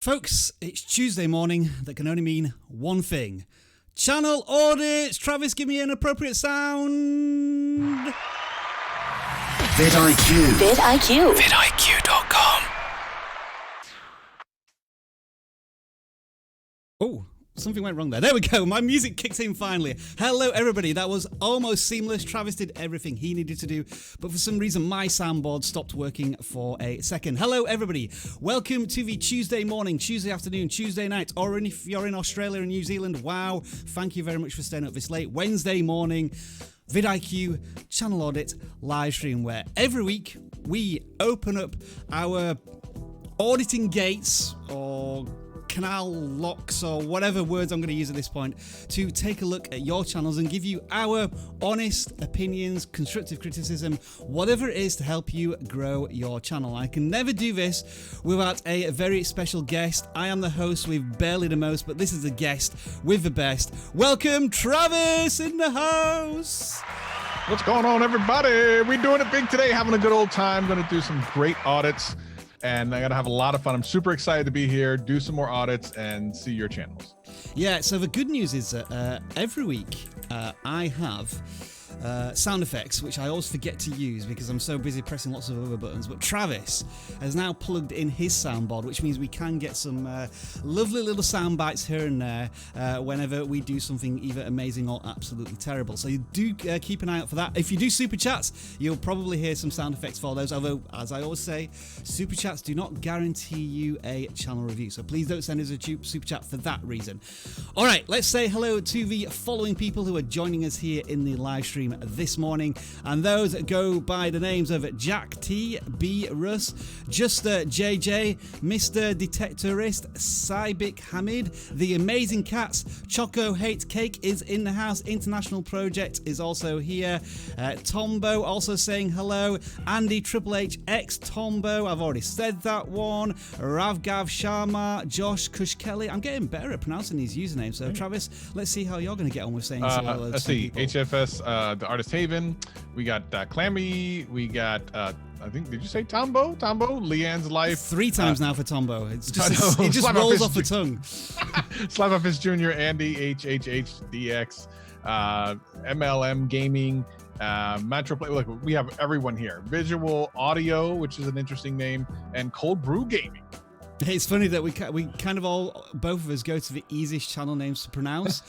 Folks, it's Tuesday morning. That can only mean one thing. Channel audits. Travis, give me an appropriate sound. vidIQ. vidIQ. vidIQ.com. Oh, something went wrong there. There we go. My music kicked in finally. Hello, everybody. That was almost seamless. Travis did everything he needed to do, but for some reason, my soundboard stopped working for a second. Hello, everybody. Welcome to the Tuesday morning, Tuesday afternoon, Tuesday night, or if you're in Australia and New Zealand, wow, thank you very much for staying up this late. Wednesday morning, vidIQ Channel Audit live stream, where every week we open up our auditing gates or canal locks or whatever words I'm going to use at this point to take a look at your channels and give you our honest opinions, constructive criticism, whatever it is to help you grow your channel. I can never do this without a very special guest. I am the host with barely the most, but this is the guest with the best. Welcome, Travis in the house. What's going on, everybody? We're doing it big today, having a good old time. Going to do some great audits, and I'm going to have a lot of fun. I'm super excited to be here, do some more audits, and see your channels. Yeah, so the good news is that every week I have sound effects, which I always forget to use because I'm so busy pressing lots of other buttons. But Travis has now plugged in his soundboard, which means we can get some lovely little sound bites here and there whenever we do something either amazing or absolutely terrible. So you do keep an eye out for that. If you do super chats, you'll probably hear some sound effects for those. Although, as I always say, super chats do not guarantee you a channel review. So please don't send us a super chat for that reason. All right, let's say hello to the following people who are joining us here in the live stream this morning, and those go by the names of Jack T, B Russ, Juster JJ, Mr. Detectorist, Saibik Hamid, The Amazing Cats, Choco Hate Cake is in the house, International Project is also here, Tombo also saying hello, Andy Triple H X Tombo, I've already said that one, Ravgav Sharma, Josh Kush Kelly. I'm getting better at pronouncing these usernames, so Travis, let's see how you're going to get on with saying hello. Let's see, people. HFS, the Artist Haven, we got Clammy, we got I think, did you say Tombo? Leanne's Life. 3 times now for Tombo. It's just it just rolls off the tongue. Slap Off His Jr., Andy, HHHDX, MLM Gaming, Metro Play. Look, we have everyone here. Visual Audio, which is an interesting name, and Cold Brew Gaming. It's funny that we kind of both of us go to the easiest channel names to pronounce.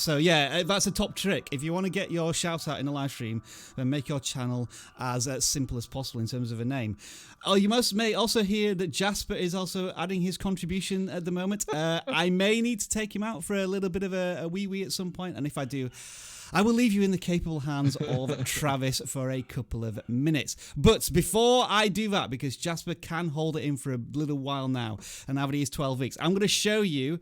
So yeah, that's a top trick. If you want to get your shout out in a live stream, then make your channel as simple as possible in terms of a name. Oh, you may also hear that Jasper is also adding his contribution at the moment. I may need to take him out for a little bit of a wee at some point, and if I do, I will leave you in the capable hands of Travis for a couple of minutes. But before I do that, because Jasper can hold it in for a little while now, and now that he is 12 weeks, I'm going to show you,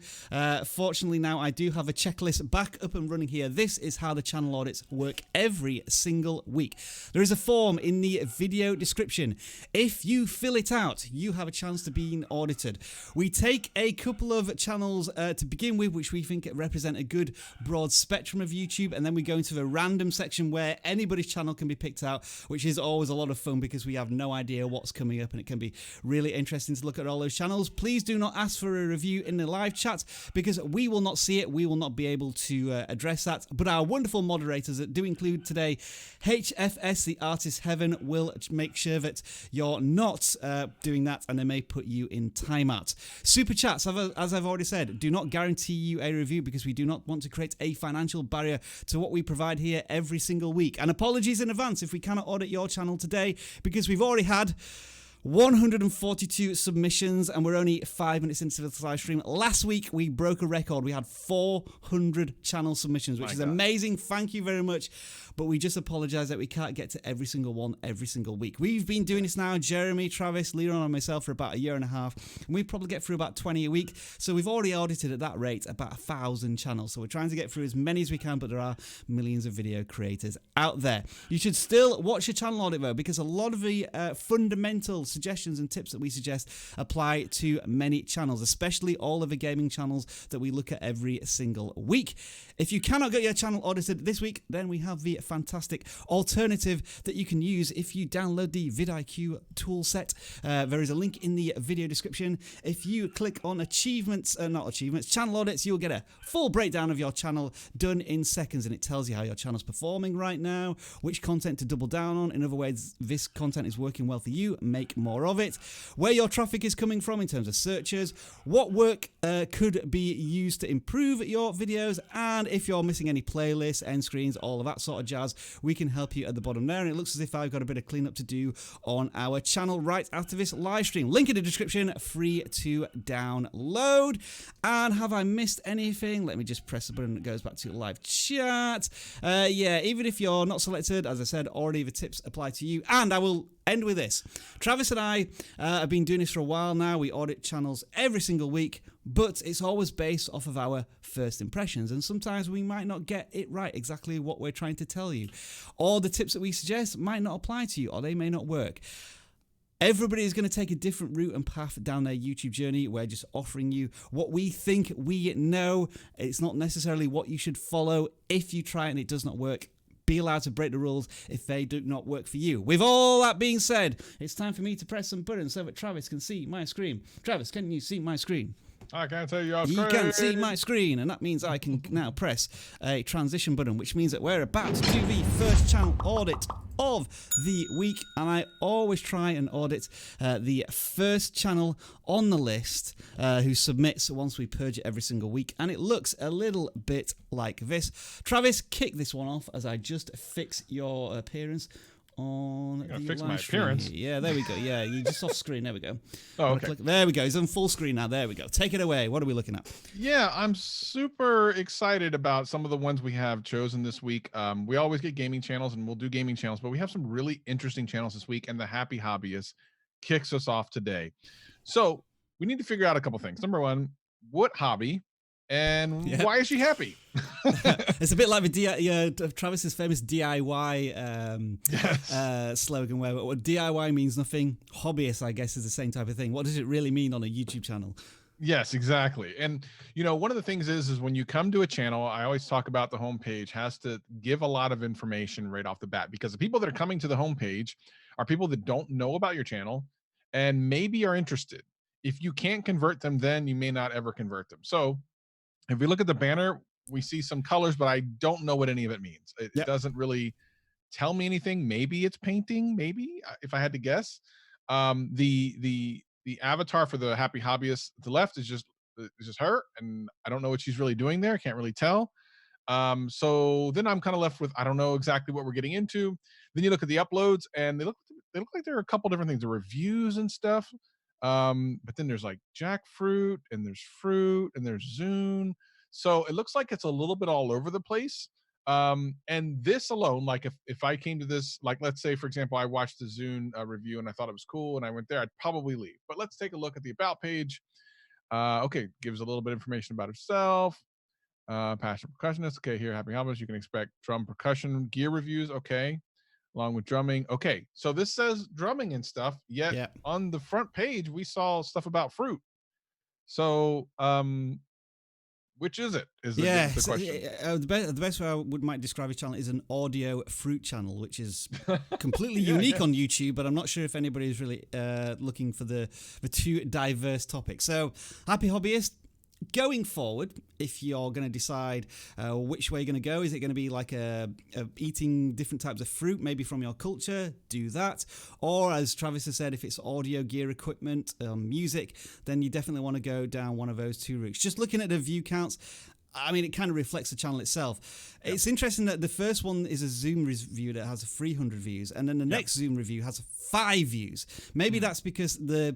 fortunately now I do have a checklist back up and running here. This is how the channel audits work every single week. There is a form in the video description. If you fill it out, you have a chance to be audited. We take a couple of channels to begin with, which we think represent a good broad spectrum of YouTube, and then we go into the random section where anybody's channel can be picked out, which is always a lot of fun because we have no idea what's coming up, and it can be really interesting to look at all those channels. Please do not ask for a review in the live chat because we will not see it. We will not be able to address that, but our wonderful moderators that do include today, HFS, the Artist Heaven, will make sure that you're not doing that, and they may put you in timeout. Super chats, as I've already said, do not guarantee you a review because we do not want to create a financial barrier to what we provide here every single week. And apologies in advance if we cannot audit your channel today because we've already had 142 submissions and we're only 5 minutes into the live stream. Last week we broke a record. We had 400 channel submissions, which is amazing. Thank you very much. But we just apologize that we can't get to every single one every single week. We've been doing this now, Jeremy, Travis, Leon, and myself, for about a year and a half. And we probably get through about 20 a week. So we've already audited at that rate about 1,000 channels. So we're trying to get through as many as we can, but there are millions of video creators out there. You should still watch your channel audit though, because a lot of the fundamentals, suggestions and tips that we suggest apply to many channels, especially all of the gaming channels that we look at every single week. If you cannot get your channel audited this week, then we have the fantastic alternative that you can use if you download the vidIQ toolset. There is a link in the video description. If you click on channel audits, you'll get a full breakdown of your channel done in seconds, and it tells you how your channel's performing right now, which content to double down on. In other words, this content is working well for you, make more of it. Where your traffic is coming from in terms of searches, what work could be used to improve your videos, and if you're missing any playlists, end screens, all of that sort of jazz, we can help you at the bottom there. And it looks as if I've got a bit of cleanup to do on our channel right after this live stream. Link in the description, free to download. And have I missed anything? Let me just press the button that goes back to live chat. Yeah, even if you're not selected, as I said, already the tips apply to you. And I will end with this. Travis and I have been doing this for a while now. We audit channels every single week, but it's always based off of our first impressions, and sometimes we might not get it right exactly what we're trying to tell you, or the tips that we suggest might not apply to you, or they may not work. Everybody is going to take a different route and path down their YouTube journey. We're just offering you what we think we know. It's not necessarily what you should follow. If you try and it does not work, be allowed to break the rules if they do not work for you. With all that being said, it's time for me to press some buttons so that Travis can see my screen. Travis, can you see my screen? I can't tell you. You can see my screen, and that means I can now press a transition button, which means that we're about to do the first channel audit of the week. And I always try and audit the first channel on the list who submits once we purge it every single week. And it looks a little bit like this. Travis, kick this one off as I just fix your appearance on the fix live my stream appearance. here. Yeah, there we go. Yeah, you just off screen. There we go. Oh, okay. There we go. He's on full screen now. There we go. Take it away. What are we looking at? Yeah, I'm super excited about some of the ones we have chosen this week. We always get gaming channels, and we'll do gaming channels, but we have some really interesting channels this week, and the Happy Hobbyist kicks us off today. So we need to figure out a couple things. Number one, what hobby? And why is she happy? It's a bit like the Travis's famous DIY slogan, where DIY means nothing. Hobbyist, I guess, is the same type of thing. What does it really mean on a YouTube channel? Yes, exactly. And, you know, one of the things is when you come to a channel, I always talk about the homepage has to give a lot of information right off the bat, because the people that are coming to the homepage are people that don't know about your channel and maybe are interested. If you can't convert them, then you may not ever convert them. So if we look at the banner, we see some colors, but I don't know what any of it means. It doesn't really tell me anything. Maybe it's painting, maybe, if I had to guess. The avatar for the Happy Hobbyist at the left is just her, and I don't know what she's really doing there. Can't really tell. So then I'm kind of left with, I don't know exactly what we're getting into. Then you look at the uploads, and they look like there are a couple different things, the reviews and stuff. But then there's like jackfruit, and there's fruit, and there's Zune. So it looks like it's a little bit all over the place. And this alone, like if I came to this, like, let's say, for example, I watched the Zune review and I thought it was cool and I went there, I'd probably leave. But let's take a look at the about page. Okay, gives a little bit of information about herself. Passion percussionist. Okay, here, Happy Hobbyist. You can expect drum percussion gear reviews. Okay, along with drumming. Okay, so this says drumming and stuff. Yet on the front page, we saw stuff about fruit. So, which is it? Is the question. The best way I might describe your channel is an audio fruit channel, which is completely unique on YouTube, but I'm not sure if anybody is really looking for the two diverse topics. So, Happy Hobbyist, going forward, if you're going to decide which way you're going to go, is it going to be like eating different types of fruit, maybe from your culture? Do that. Or, as Travis has said, if it's audio gear equipment, music, then you definitely want to go down one of those two routes. Just looking at the view counts, I mean, it kind of reflects the channel itself. Yep. It's interesting that the first one is a Zoom review that has 300 views, and then the next Zoom review has 5 views. Maybe that's because the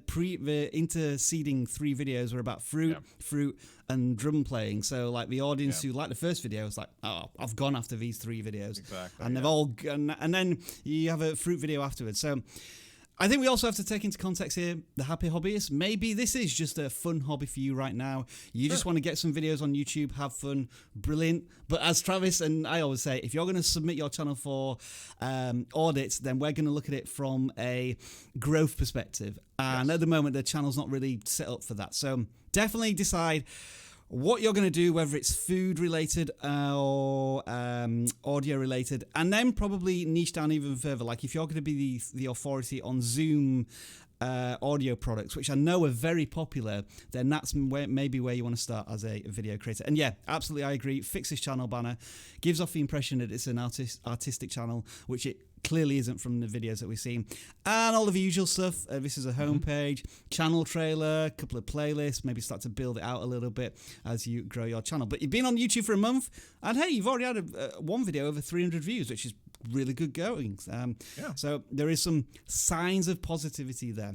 interceding 3 videos were about fruit, and drum playing. So, like, the audience who liked the first video was like, "Oh, I've gone after these 3 videos," exactly, and they've all, and then you have a fruit video afterwards. So, I think we also have to take into context here the happy hobbyist. Maybe this is just a fun hobby for you right now. You just want to get some videos on YouTube, have fun, brilliant. But as Travis and I always say, if you're going to submit your channel for audits, then we're going to look at it from a growth perspective. And at the moment, the channel's not really set up for that. So definitely decide what you're going to do, whether it's food related or audio related, and then probably niche down even further. Like if you're going to be the authority on Zoom audio products, which I know are very popular, then that's maybe where you want to start as a video creator. And yeah, absolutely, I agree. Fix this channel banner. Gives off the impression that it's an artistic channel, which it clearly isn't from the videos that we've seen. And all of the usual stuff. This is a homepage, channel trailer, a couple of playlists, maybe start to build it out a little bit as you grow your channel. But you've been on YouTube for a month, and hey, you've already had one video over 300 views, which is really good going. So there is some signs of positivity there.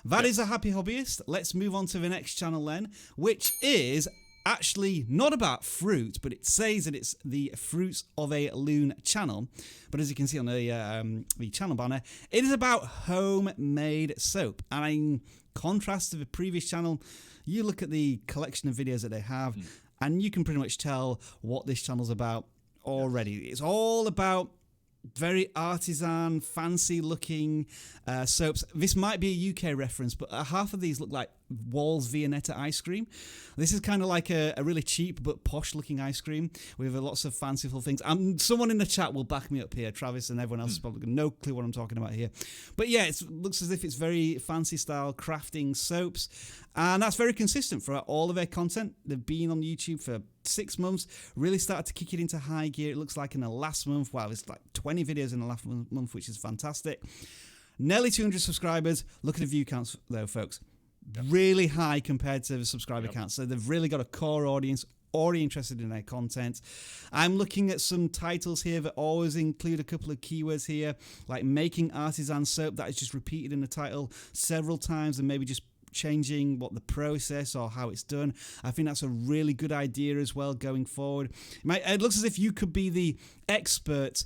That is a happy hobbyist. Let's move on to the next channel then, which is actually not about fruit, but it says that it's the Fruits of a Loon channel. But as you can see on the channel banner, it is about homemade soap. And in contrast to the previous channel, you look at the collection of videos that they have, and you can pretty much tell what this channel's about already. It's all about very artisan, fancy looking soaps. This might be a UK reference, but half of these look like Wall's Viennetta ice cream. This is kind of like a really cheap but posh looking ice cream with lots of fanciful things. Someone in the chat will back me up here. Travis and everyone else has probably got no clue what I'm talking about here. But yeah, it looks as if it's very fancy style crafting soaps. And that's very consistent throughout all of their content. They've been on YouTube for 6 months, really started to kick it into high gear. It looks like in the last month, wow, it's like 20 videos in the last month, which is fantastic. Nearly 200 subscribers. Look at the view counts though, folks. Really high compared to the subscriber counts. So they've really got a core audience already interested in their content. I'm looking at some titles here that always include a couple of keywords here, like making artisan soap. That is just repeated in the title several times, and maybe just changing what the process or how it's done. I think that's a really good idea as well going forward. It looks as if you could be the expert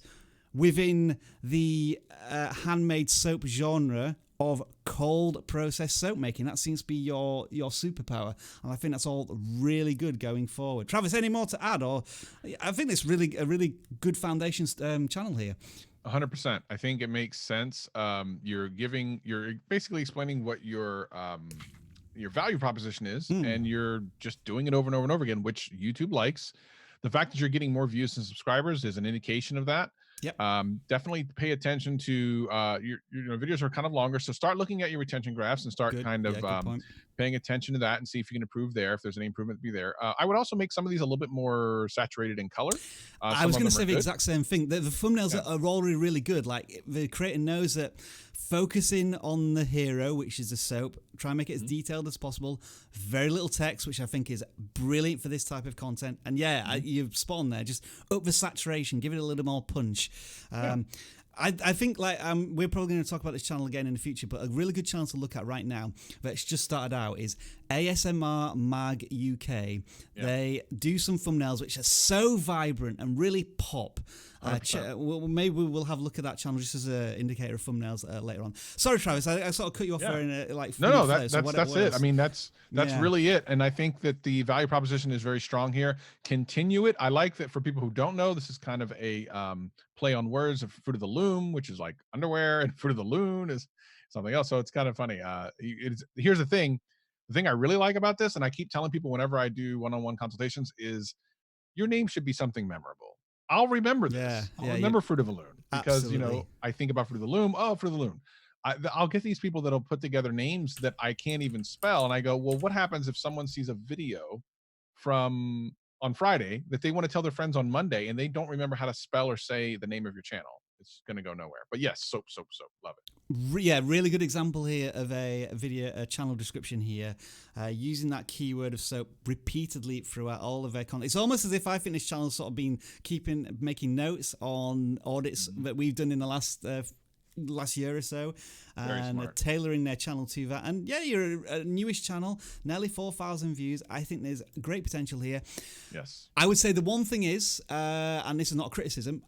within the handmade soap genre of cold process soap making. That seems to be your superpower, and I think that's all really good going forward. Travis, any more to add? Or I think it's really a really good foundation channel here. 100%. I think it makes sense. You're basically explaining what your value proposition is, and you're just doing it over and over and over again, which YouTube likes. The fact that you're getting more views and subscribers is an indication of that. Yep. Definitely pay attention to your videos are kind of longer, so start looking at your retention graphs and start paying attention to that and see if you can improve there, if there's any improvement to be there. I would also make some of these a little bit more saturated in color. I was going to say the exact same thing. The thumbnails are already really good. Like the creator knows that focusing on the hero, which is the soap, try and make it as detailed as possible. Very little text, which I think is brilliant for this type of content. And you're spot on there. Just up the saturation, give it a little more punch. I think we're probably going to talk about this channel again in the future, but a really good channel to look at right now that's just started out is ASMR Mag UK. They do some thumbnails which are so vibrant and really pop. Maybe we'll have a look at that channel just as an indicator of thumbnails later on. Sorry, Travis, I sort of cut you off there in that's it. I mean, that's really it. And I think that the value proposition is very strong here. Continue it. I like that. For people who don't know, this is kind of a play on words of Fruit of the Loom, which is like underwear, and Fruit of the Loon is something else. So it's kind of funny. Here's the thing. The thing I really like about this, and I keep telling people whenever I do one-on-one consultations, is your name should be something memorable. I'll remember this. I'll remember Fruit of the Loon because, I think about Fruit of the Loom. Oh, Fruit of the Loon. I'll get these people that'll put together names that I can't even spell. And I go, well, what happens if someone sees a video from on Friday that they want to tell their friends on Monday and they don't remember how to spell or say the name of your channel? It's going to go nowhere. But yes, soap. Love it. Yeah, really good example here of a channel description here, using that keyword of soap repeatedly throughout all of their content. It's almost as if I think this channel's sort of been making notes on audits that we've done in the last year or so, and tailoring their channel to that. And you're a newish channel, nearly 4,000 views. I think there's great potential here. Yes. I would say the one thing is, and this is not a criticism,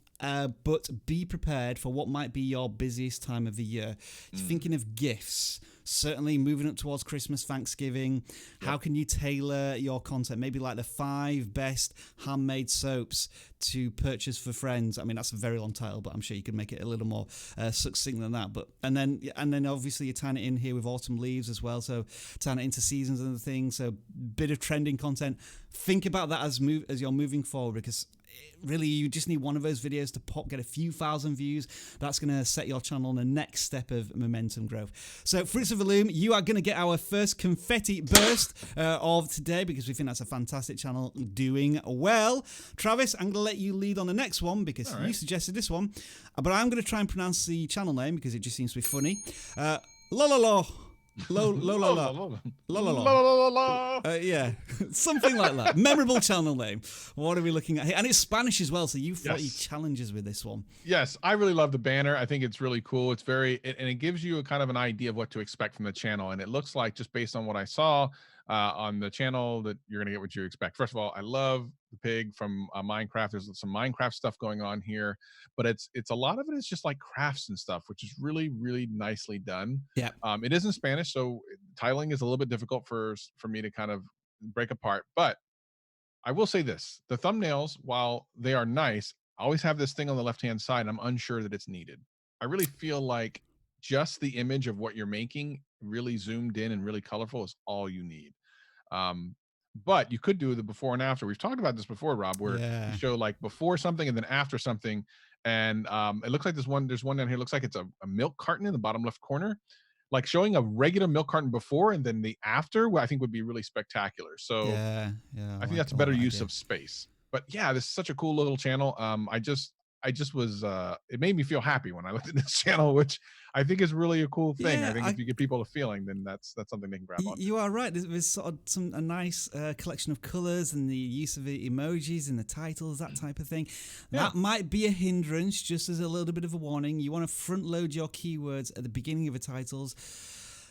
but be prepared for what might be your busiest time of the year. Thinking of gifts, certainly moving up towards Christmas, Thanksgiving. How can you tailor your content? Maybe like the 5 best handmade soaps to purchase for friends. I mean, that's a very long title, but I'm sure you can make it a little more succinct than that. But and then obviously you're tying it in here with autumn leaves as well, so tying it into seasons and things. So bit of trending content. Think about that as you're moving forward, because really you just need one of those videos to get a few thousand views. That's going to set your channel on the next step of momentum growth. So Fruits of the Loom, you are going to get our first confetti burst of today, because we think that's a fantastic channel doing well. Travis, I'm going to let you lead on the next one, because you suggested this one, but I'm going to try and pronounce the channel name because it just seems to be funny. Yeah, something like that. Memorable channel name. What are we looking at here? And it's Spanish as well, so you've got your challenges with this one. Yes, I really love the banner. I think it's really cool. It's and it gives you a kind of an idea of what to expect from the channel. And it looks like, just based on what I saw on the channel, that you're gonna get what you expect. First of all, I love the pig from Minecraft. There's some Minecraft stuff going on here, but it's a lot of it is just like crafts and stuff, which is really, really nicely done. Yeah. It is in Spanish, so titling is a little bit difficult for me to kind of break apart. But I will say this: the thumbnails, while they are nice, always have this thing on the left-hand side, and I'm unsure that it's needed. I really feel like just the image of what you're making, really zoomed in and really colorful, is all you need. But you could do the before and after. We've talked about this before, Rob, where you show like before something and then after something. And it looks like there's one down here. It looks like it's a milk carton in the bottom left corner. Like showing a regular milk carton before and then the after, I think would be really spectacular. So I think that's a better use of space. But yeah, this is such a cool little channel. I just was it made me feel happy when I looked at this channel, which I think is really a cool thing. Yeah, I think if you give people a feeling, then that's something they can grab on. You are right. There's sort of a nice collection of colors and the use of the emojis in the titles, that type of thing. That might be a hindrance, just as a little bit of a warning. You want to front load your keywords at the beginning of the titles.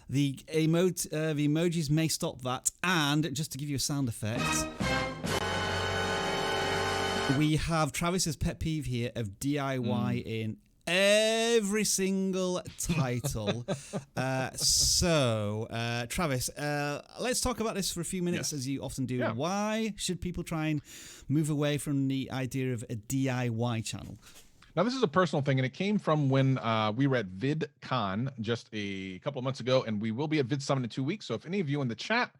The emojis may stop that. And just to give you a sound effect, we have Travis's pet peeve here of DIY in every single title. So, Travis, let's talk about this for a few minutes, as you often do. Yeah. Why should people try and move away from the idea of a DIY channel? Now, this is a personal thing, and it came from when we were at VidCon just a couple of months ago, and we will be at Vid Summit in 2 weeks. So if any of you in the chat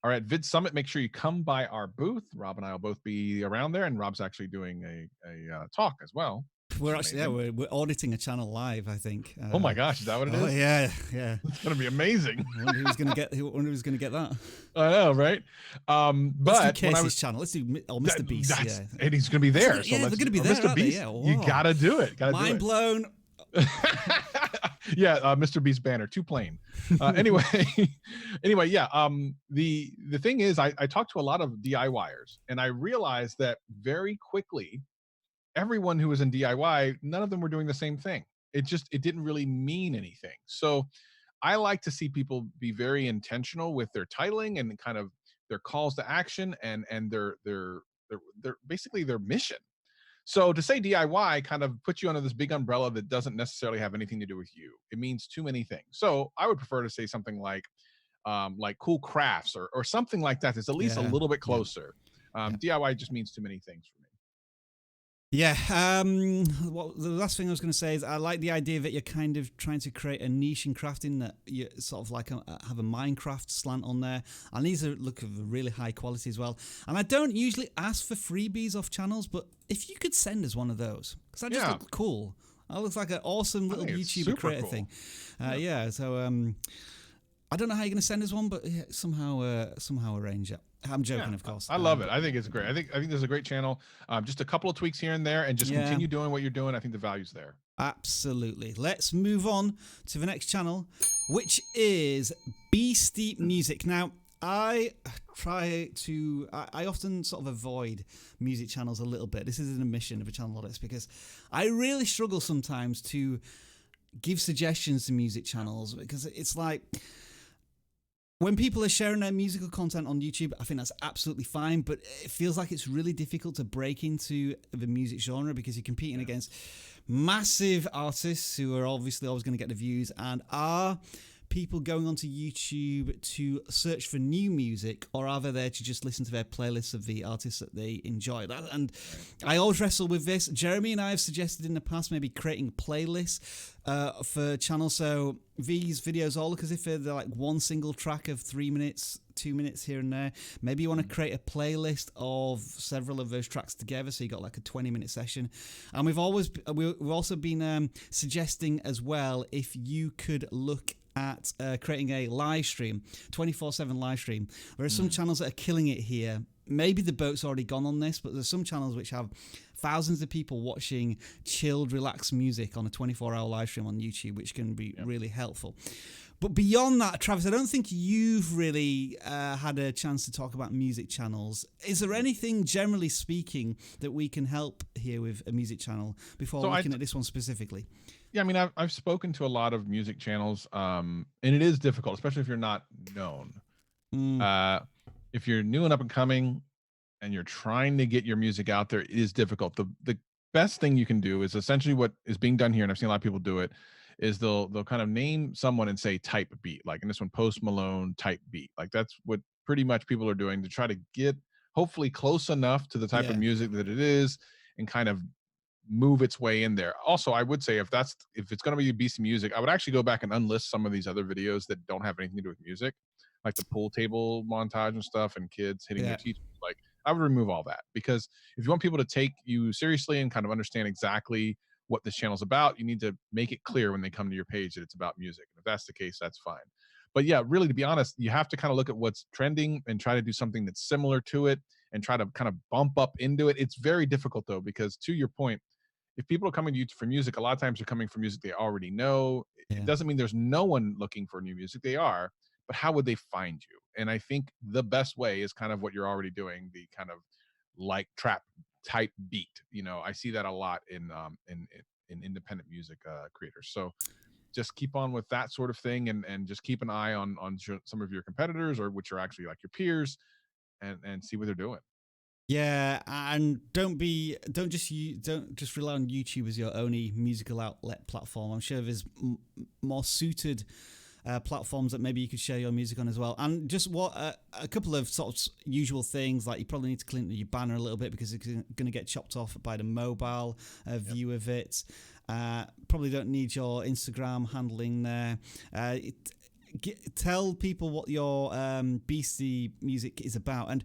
are at Vid Summit, make sure you come by our booth. Rob and I will both be around there, and Rob's actually doing a talk as well. We're actually we're auditing a channel live, I think. Oh my gosh, is that what it is? Yeah. It's gonna be amazing. I wonder who's gonna get that. I know, right? But let's do Casey's channel. Let's do Mr. Beast. And he's gonna be there. They're gonna be there. Mr. Beast, you gotta do it. Mind blown. Mr. Beast banner, too plain. Anyway, yeah. The thing is, I talked to a lot of DIYers, and I realized that very quickly, everyone who was in DIY, none of them were doing the same thing. It didn't really mean anything. So I like to see people be very intentional with their titling and kind of their calls to action and their basically their mission. So to say DIY kind of puts you under this big umbrella that doesn't necessarily have anything to do with you. It means too many things. So I would prefer to say something like cool crafts or something like that. That's at least a little bit closer. DIY just means too many things for me. Yeah. Well, the last thing I was going to say is I like the idea that you're kind of trying to create a niche in crafting, that you sort of like have a Minecraft slant on there, and these look of really high quality as well. And I don't usually ask for freebies off channels, but if you could send us one of those, because that just looks cool. That looks like an awesome little YouTuber creator thing. So I don't know how you're going to send us one, but somehow arrange it. I'm joking, of course. I love it. I think it's great. I think this is a great channel. Just a couple of tweaks here and there, and just continue doing what you're doing. I think the value's there. Absolutely. Let's move on to the next channel, which is Beastie Music. Now, I often sort of avoid music channels a little bit. This is an admission of a channel audits, because I really struggle sometimes to give suggestions to music channels, because it's like, when people are sharing their musical content on YouTube, I think that's absolutely fine, but it feels like it's really difficult to break into the music genre because you're competing against massive artists who are obviously always going to get the views, and are people going onto YouTube to search for new music, or are they there to just listen to their playlists of the artists that they enjoy? And I always wrestle with this. Jeremy and I have suggested in the past maybe creating playlists for channels, so these videos all look as if they're like one single track of 3 minutes, 2 minutes here and there. Maybe you want to create a playlist of several of those tracks together, so you got like a 20-minute session. And we've also been suggesting as well, if you could look at creating a live stream, 24/7 live stream. There are some channels that are killing it here. Maybe the boat's already gone on this, but there's some channels which have thousands of people watching chilled, relaxed music on a 24-hour live stream on YouTube, which can be really helpful. But beyond that, Travis, I don't think you've really had a chance to talk about music channels. Is there anything, generally speaking, that we can help here with a music channel before looking at this one specifically? Yeah, I mean, I've spoken to a lot of music channels, and it is difficult, especially if you're not known. If you're new and up and coming, and you're trying to get your music out there, it is difficult. The best thing you can do is essentially what is being done here, and I've seen a lot of people do it, is they'll kind of name someone and say type beat, like in this one, Post Malone type beat. Like that's what pretty much people are doing to try to get hopefully close enough to the type of music that it is, and kind of move its way in there. Also, I would say if it's going to be BC music, I would actually go back and unlist some of these other videos that don't have anything to do with music, like the pool table montage and stuff, and kids hitting their teachers. Like, I would remove all that, because if you want people to take you seriously and kind of understand exactly what this channel is about, you need to make it clear when they come to your page that it's about music. And if that's the case, that's fine. But yeah, really, to be honest, you have to kind of look at what's trending and try to do something that's similar to it and try to kind of bump up into it. It's very difficult though, because to your point, if people are coming to you for music, a lot of times they're coming for music they already know. It doesn't mean there's no one looking for new music. They are, but how would they find you? And I think the best way is kind of what you're already doing, the kind of like trap type beat. You know, I see that a lot in independent music creators. So just keep on with that sort of thing, and just keep an eye on some of your competitors, or which are actually like your peers, and see what they're doing. Yeah, and don't just rely on YouTube as your only musical outlet platform. I'm sure there's more suited platforms that maybe you could share your music on as well. And just a couple of sort of usual things, like you probably need to clean your banner a little bit because it's going to get chopped off by the mobile view of it. Probably don't need your Instagram handling there. Tell people what your BC music is about. And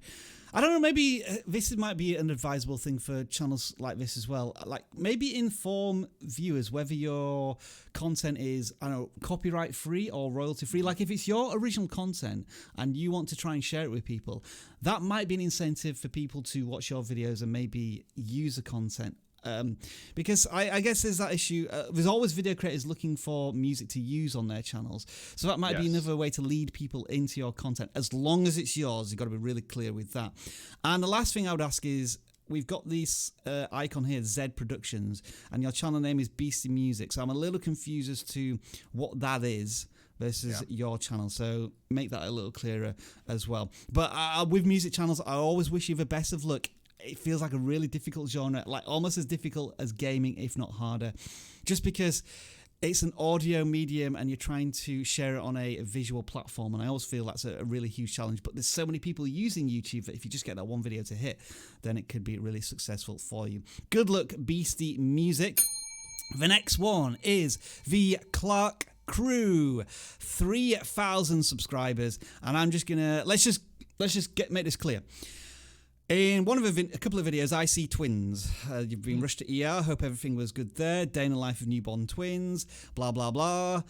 I don't know, maybe this might be an advisable thing for channels like this as well. Like, maybe inform viewers whether your content is, I don't know, copyright free or royalty free. Like, if it's your original content and you want to try and share it with people, that might be an incentive for people to watch your videos and maybe use the content. Because I guess there's that issue. There's always video creators looking for music to use on their channels. So that might be another way to lead people into your content. As long as it's yours, you've got to be really clear with that. And the last thing I would ask is, we've got this icon here, Z Productions, and your channel name is BC Music. So I'm a little confused as to what that is versus your channel. So make that a little clearer as well. But with music channels, I always wish you the best of luck. It feels like a really difficult genre, like almost as difficult as gaming, if not harder, just because it's an audio medium and you're trying to share it on a visual platform. And I always feel that's a really huge challenge. But there's so many people using YouTube that if you just get that one video to hit, then it could be really successful for you. Good luck, BC Music. The next one is the Clark Crew, 3,000 subscribers. And I'm just gonna let's just make this clear. In one of a couple of videos, I see twins. You've been rushed to ER. Hope everything was good there. Day in the life of newborn twins. Blah, blah, blah.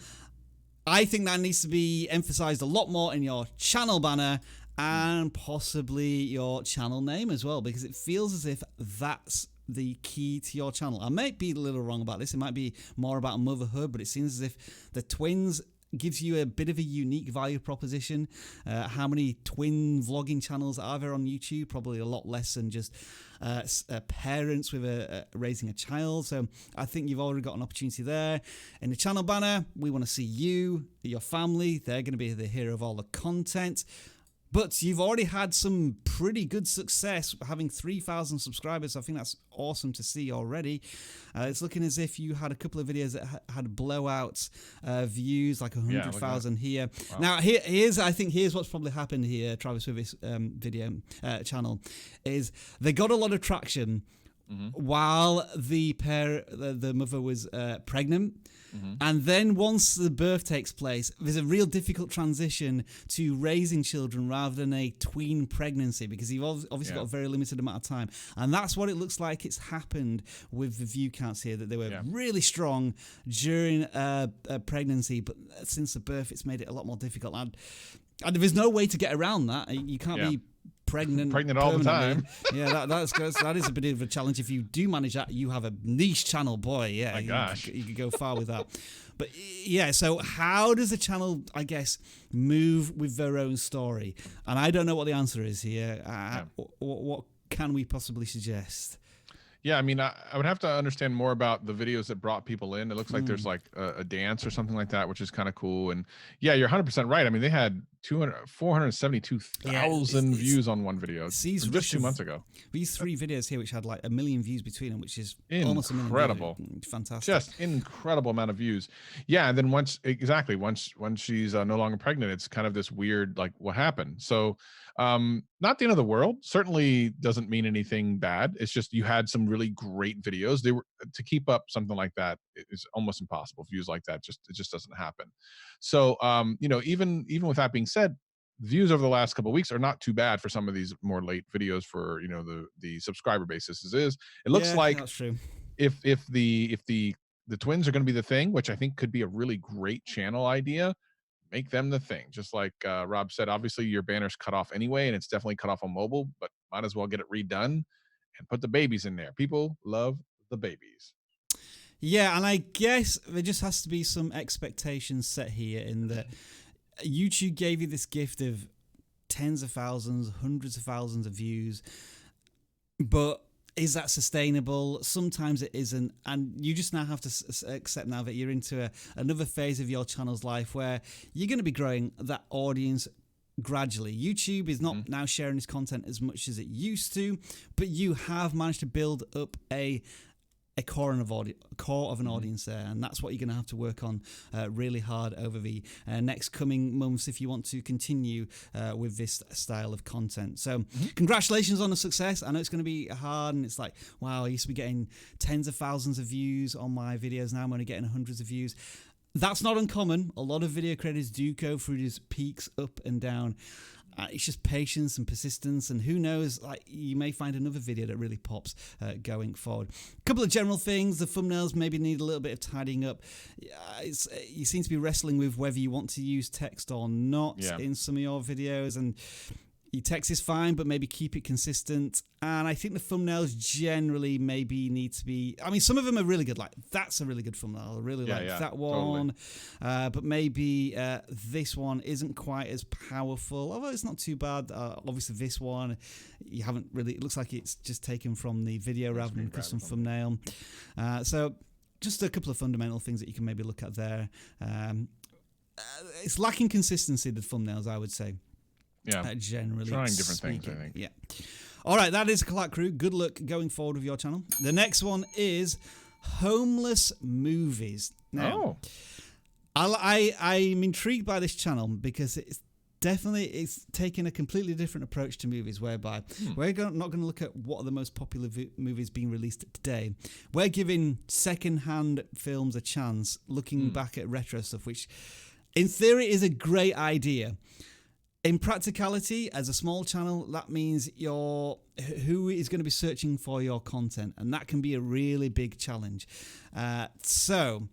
I think that needs to be emphasized a lot more in your channel banner and possibly your channel name as well, because it feels as if that's the key to your channel. I might be a little wrong about this. It might be more about motherhood, but it seems as if the twins gives you a bit of a unique value proposition. How many twin vlogging channels are there on YouTube? Probably a lot less than just parents with raising a child. So I think you've already got an opportunity there. In the channel banner, we want to see you, your family. They're going to be the hero of all the content. But you've already had some pretty good success having 3,000 subscribers. I think that's awesome to see already. It's looking as if you had a couple of videos that had blowout views, like 100,000 here. Wow. Now, here's what's probably happened here, Travis, with this video channel, is they got a lot of traction while the mother was pregnant. And then once the birth takes place, there's a real difficult transition to raising children rather than a tween pregnancy, because you've obviously got a very limited amount of time. And that's what it looks like it's happened with the view counts here, that they were really strong during pregnancy, but since the birth, it's made it a lot more difficult. And there's no way to get around that. You can't be pregnant all the time. That is a bit of a challenge. If you do manage that, you have a niche channel, boy. Yeah, my gosh, you could go far with that. But yeah, so how does a channel, I guess, move with their own story? And I don't know what the answer is here. What can we possibly suggest? Yeah, I mean, I would have to understand more about the videos that brought people in. It looks like there's like a dance or something like that, which is kind of cool. And yeah, you're 100% right. I mean, they had 472,000 views on one video just 2 months ago. These 3 videos here, which had like 1 million views between them, which is almost incredible. Fantastic. Just incredible amount of views. Yeah, and then once she's no longer pregnant, it's kind of this weird, like, what happened? So not the end of the world. Certainly doesn't mean anything bad. It's just you had some really great videos. They were to keep up something like that is almost impossible. Views like that it just doesn't happen. So even with that being said, views over the last couple of weeks are not too bad for some of these more late videos for the subscriber basis is. It looks like that's true. If the twins are going to be the thing, which I think could be a really great channel idea, make them the thing. Just like Rob said, obviously your banner's cut off anyway, and it's definitely cut off on mobile, but might as well get it redone and put the babies in there. People love the babies. Yeah, and I guess there just has to be some expectations set here in that YouTube gave you this gift of tens of thousands, hundreds of thousands of views, but is that sustainable? Sometimes it isn't, and you just now have to accept now that you're into another phase of your channel's life where you're going to be growing that audience gradually. YouTube is not now sharing its content as much as it used to, but you have managed to build up a core of an audience there, and that's what you're going to have to work on really hard over the next coming months if you want to continue with this style of content. So congratulations on the success. I know it's going to be hard, and it's like, wow, I used to be getting tens of thousands of views on my videos. Now I'm only getting hundreds of views. That's not uncommon. A lot of video creators do go through these peaks up and down. It's just patience and persistence, and who knows, like, you may find another video that really pops going forward. A couple of general things. The thumbnails maybe need a little bit of tidying up. You seem to be wrestling with whether you want to use text or not in some of your videos, and your text is fine, but maybe keep it consistent. And I think the thumbnails generally maybe need to be, I mean, some of them are really good. Like, that's a really good thumbnail. I really like that one. Totally. But maybe this one isn't quite as powerful, although it's not too bad. Obviously, this one, you haven't really, it looks like it's just taken from the video rather than custom thumbnail. So just a couple of fundamental things that you can maybe look at there. It's lacking consistency, the thumbnails, I would say. Yeah, generally trying different things, I think. Yeah. All right, that is Collab Crew. Good luck going forward with your channel. The next one is homeless movies. Now, I'm intrigued by this channel because it's taking a completely different approach to movies, whereby we're not going to look at what are the most popular movies being released today. We're giving second-hand films a chance, looking back at retro stuff, which in theory is a great idea. In practicality, as a small channel, that means who is going to be searching for your content, and that can be a really big challenge. So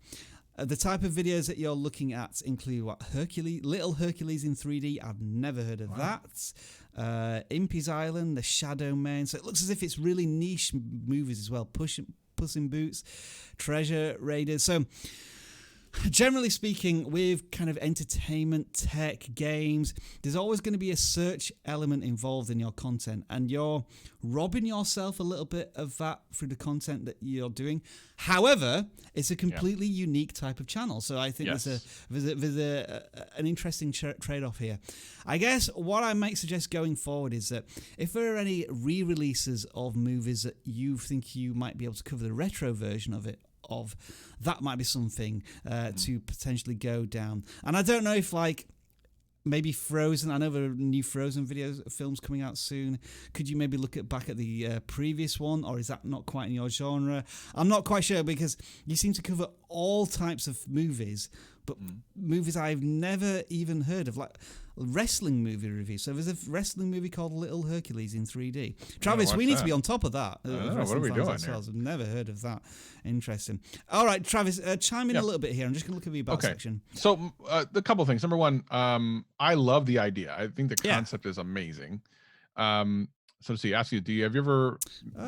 the type of videos that you're looking at include Little Hercules in 3D. I've never heard of that. Impy's Island, The Shadow Man. So it looks as if it's really niche movies as well. Puss in Boots, Treasure Raiders. So Generally speaking, with kind of entertainment, tech, games, there's always going to be a search element involved in your content, and you're robbing yourself a little bit of that through the content that you're doing. However, it's a completely unique type of channel, so I think there's an interesting trade-off here. I guess what I might suggest going forward is that if there are any re-releases of movies that you think you might be able to cover the retro version of it, that might be something to potentially go down. And I don't know if maybe Frozen, I know there are new Frozen films coming out soon. Could you maybe look back at the previous one, or is that not quite in your genre? I'm not quite sure, because you seem to cover all types of movies, but movies I've never even heard of, like wrestling movie reviews. So there's a wrestling movie called Little Hercules in 3D. Travis, we need to be on top of that. I don't know, what are we doing here? I've never heard of that. Interesting. All right, Travis, chime in a little bit here. I'm just going to look at the about section. So the couple of things. Number one, I love the idea. I think the concept is amazing. So see, ask you, have you ever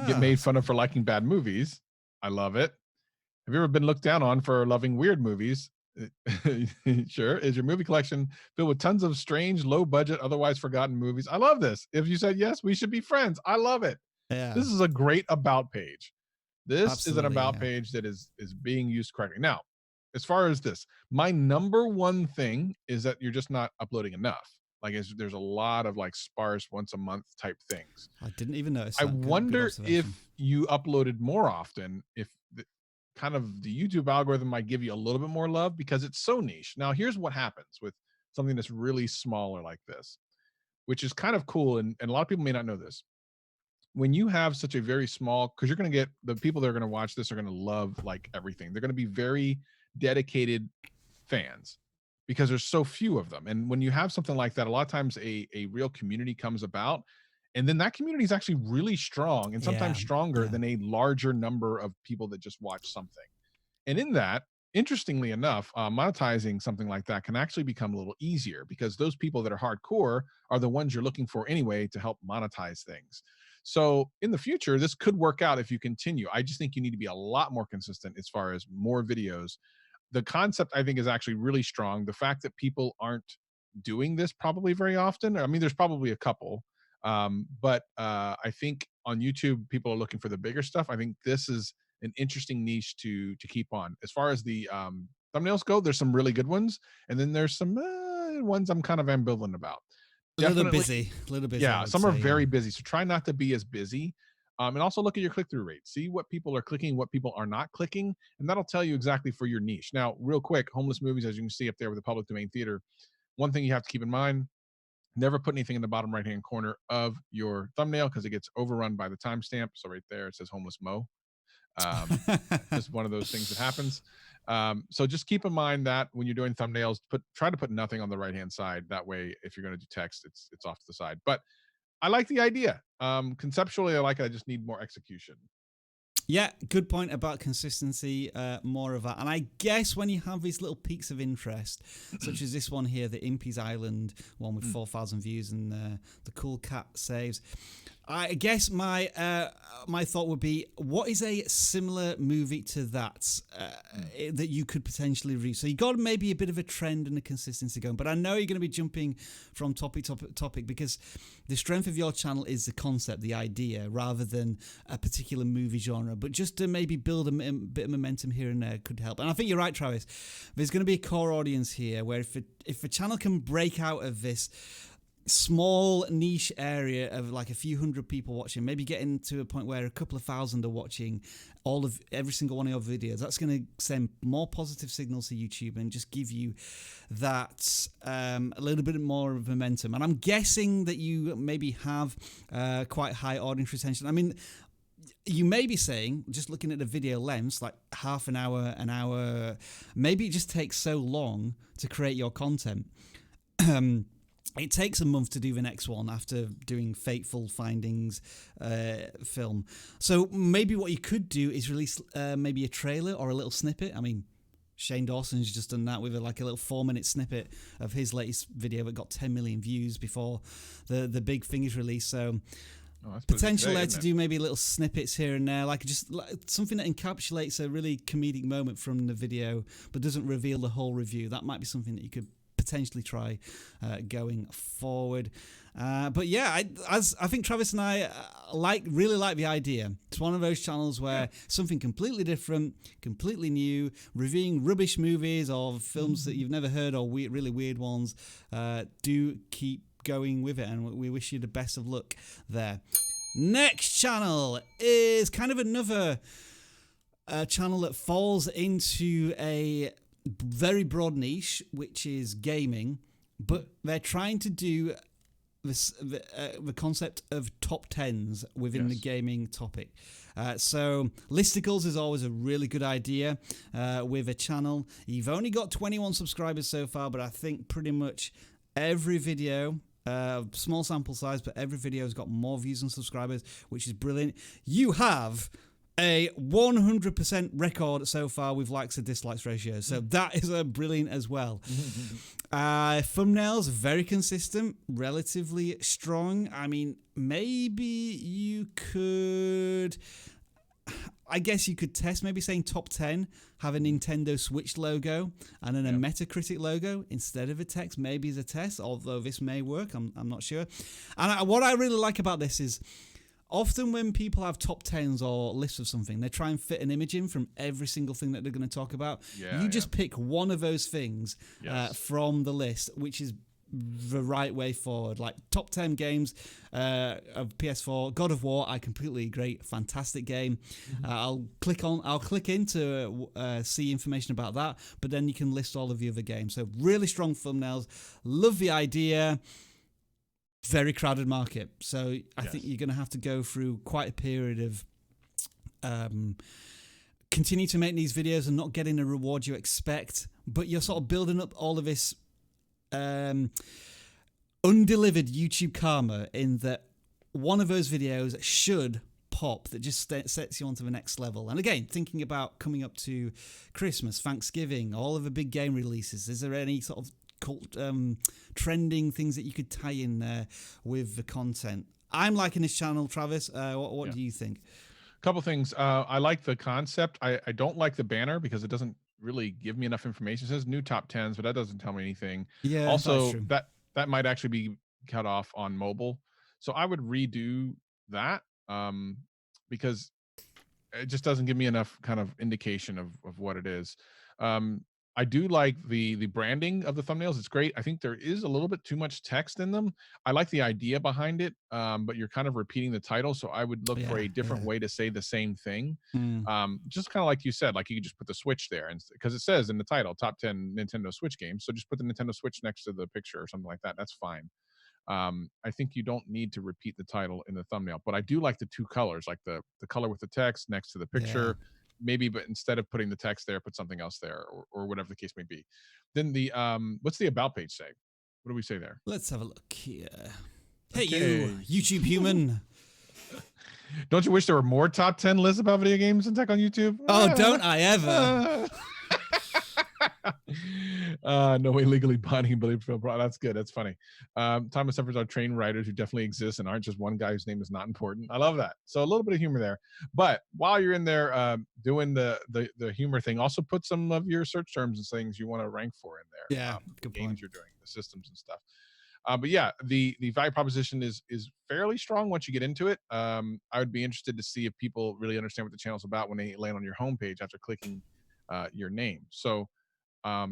get made fun of for liking bad movies? I love it. Have you ever been looked down on for loving weird movies? Sure. Is your movie collection filled with tons of strange, low budget, otherwise forgotten movies? I love this. If you said yes, we should be friends. I love it. Yeah. This is a great about page. This is an about page that is being used correctly. Now, as far as this, my number one thing is that you're just not uploading enough. There's a lot of sparse once a month type things. I didn't even notice. I wonder if you uploaded more often, if kind of the YouTube algorithm might give you a little bit more love, because it's so niche. Now, here's what happens with something that's really smaller like this, which is kind of cool. And a lot of people may not know this. When you have such a very small, because you're going to get the people that are going to watch this are going to love everything. They're going to be very dedicated fans because there's so few of them. And when you have something like that, a lot of times a real community comes about. And then that community is actually really strong, and sometimes stronger than a larger number of people that just watch something. And in that, interestingly enough, monetizing something like that can actually become a little easier, because those people that are hardcore are the ones you're looking for anyway to help monetize things. So in the future, this could work out if you continue. I just think you need to be a lot more consistent as far as more videos. The concept, I think, is actually really strong. The fact that people aren't doing this probably very often, I mean, there's probably a couple. But I think on YouTube, people are looking for the bigger stuff. I think this is an interesting niche to keep on. As far as the thumbnails go, there's some really good ones, and then there's some ones I'm kind of ambivalent about. A little busy. Yeah, some are very busy, so try not to be as busy. And also look at your click-through rate. See what people are clicking, what people are not clicking, and that'll tell you exactly for your niche. Now, real quick, homeless movies, as you can see up there with the public domain theater, one thing you have to keep in mind: never put anything in the bottom right-hand corner of your thumbnail, because it gets overrun by the timestamp. So right there, it says homeless Mo. Just one of those things that happens. So just keep in mind that when you're doing thumbnails, try to put nothing on the right-hand side. That way, if you're going to do text, it's off to the side. But I like the idea. Conceptually, I like it. I just need more execution. Yeah, good point about consistency, more of that. And I guess when you have these little peaks of interest, such as this one here, the Impy's Island one with 4,000 views and the cool cat saves, I guess my thought would be, what is a similar movie to that that you could potentially reach? So you got maybe a bit of a trend and a consistency going, but I know you're going to be jumping from topic to topic, because the strength of your channel is the concept, the idea, rather than a particular movie genre. But just to maybe build a bit of momentum here and there could help. And I think you're right, Travis. There's going to be a core audience here where if a channel can break out of this small niche area of a few hundred people watching, maybe getting to a point where a couple of thousand are watching every single one of your videos, that's going to send more positive signals to YouTube and just give you that a little bit more of momentum. And I'm guessing that you maybe have quite high audience retention. I mean, you may be saying, just looking at the video lengths, like half an hour, maybe it just takes so long to create your content. It takes a month to do the next one after doing Fateful Findings film. So maybe what you could do is release maybe a trailer or a little snippet. I mean, Shane Dawson's just done that with a little 4-minute snippet of his latest video that got 10 million views before the big thing is released. So Oh, that's potential today, there to do maybe little snippets here and there, like just something that encapsulates a really comedic moment from the video, but doesn't reveal the whole review. That might be something that you could potentially try going forward. But yeah, I think Travis and I really like the idea. It's one of those channels where something completely different, completely new, reviewing rubbish movies or films that you've never heard or really weird ones. Do keep going with it, and we wish you the best of luck there. Next channel is kind of another channel that falls into a very broad niche, which is gaming, but they're trying to do the concept of top 10s within the gaming topic. So listicles is always a really good idea with a channel. You've only got 21 subscribers so far, but I think pretty much every video, small sample size, but every video has got more views than subscribers, which is brilliant. You have a 100% record so far with likes and dislikes ratio. So that is brilliant as well. Thumbnails, very consistent, relatively strong. I mean, maybe you could... I guess you could test maybe saying top 10, have a Nintendo Switch logo and then a Metacritic logo instead of a text, maybe as a test, although this may work, I'm not sure. And what I really like about this is often when people have top 10s or lists of something, they try and fit an image in from every single thing that they're going to talk about. You just pick one of those things from the list, which is the right way forward. Like top 10 games of PS4, God of War, I completely agree, fantastic game. I'll click in to see information about that, but then you can list all of the other games. So really strong thumbnails, love the idea. Very crowded market, so I think you're going to have to go through quite a period of continue to make these videos and not getting the reward you expect, but you're sort of building up all of this undelivered YouTube karma, in that one of those videos should pop that just sets you onto the next level. And again, thinking about coming up to Christmas, Thanksgiving, all of the big game releases, is there any sort of trending things that you could tie in there with the content? I'm liking this channel, Travis. What do you think? A couple things. I like the concept. I don't like the banner because it doesn't really give me enough information. It says new top 10s, but that doesn't tell me anything. Yeah. Also, that might actually be cut off on mobile. So I would redo that because it just doesn't give me enough kind of indication of what it is. I do like the branding of the thumbnails. It's great. I think there is a little bit too much text in them. I like the idea behind it, but you're kind of repeating the title. So I would look for a different way to say the same thing. Just kind of like you said, like you could just put the Switch there, and because it says in the title, top 10 Nintendo Switch games. So just put the Nintendo Switch next to the picture or something like that. That's fine. I think you don't need to repeat the title in the thumbnail, but I do like the two colors, like the color with the text next to the picture. Maybe, but instead of putting the text there, put something else there, or whatever the case may be. Then the what's the about page say? What do we say there? Let's have a look here. Hey, you YouTube human. Don't you wish there were more top 10 lists about video games and tech on YouTube? Oh, don't I ever. No illegally binding belief. That's good. That's funny. Thomas Efforts are trained writers who definitely exist and aren't just one guy whose name is not important. I love that. So a little bit of humor there. But while you're in there doing the humor thing, also put some of your search terms and things you want to rank for in there. Yeah, good games point. you're doing, the systems and stuff. But yeah, the value proposition is fairly strong once you get into it. I would be interested to see if people really understand what the channel's about when they land on your homepage after clicking your name. So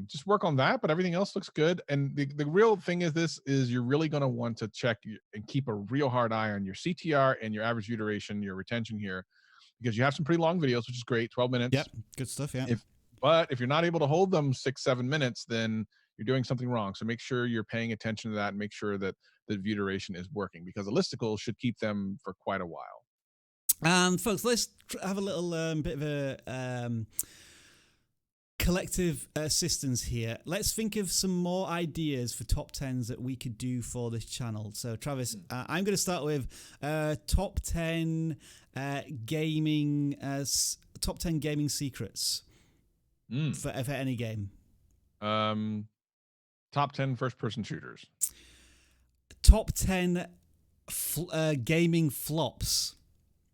just work on that, but everything else looks good. And the real thing is you're really going to want to check and keep a real hard eye on your CTR and your average view duration, your retention here, because you have some pretty long videos, which is great, 12 minutes. Yep, good stuff, yeah. But if you're not able to hold them 6-7 minutes, then you're doing something wrong. So make sure you're paying attention to that and make sure that the view duration is working, because the listicles should keep them for quite a while. And folks, let's have a little bit of a collective assistance here. Let's think of some more ideas for top 10s that we could do for this channel. So Travis, I'm going to start with top 10 gaming secrets for any game. Top 10 first-person shooters. Top 10 gaming flops.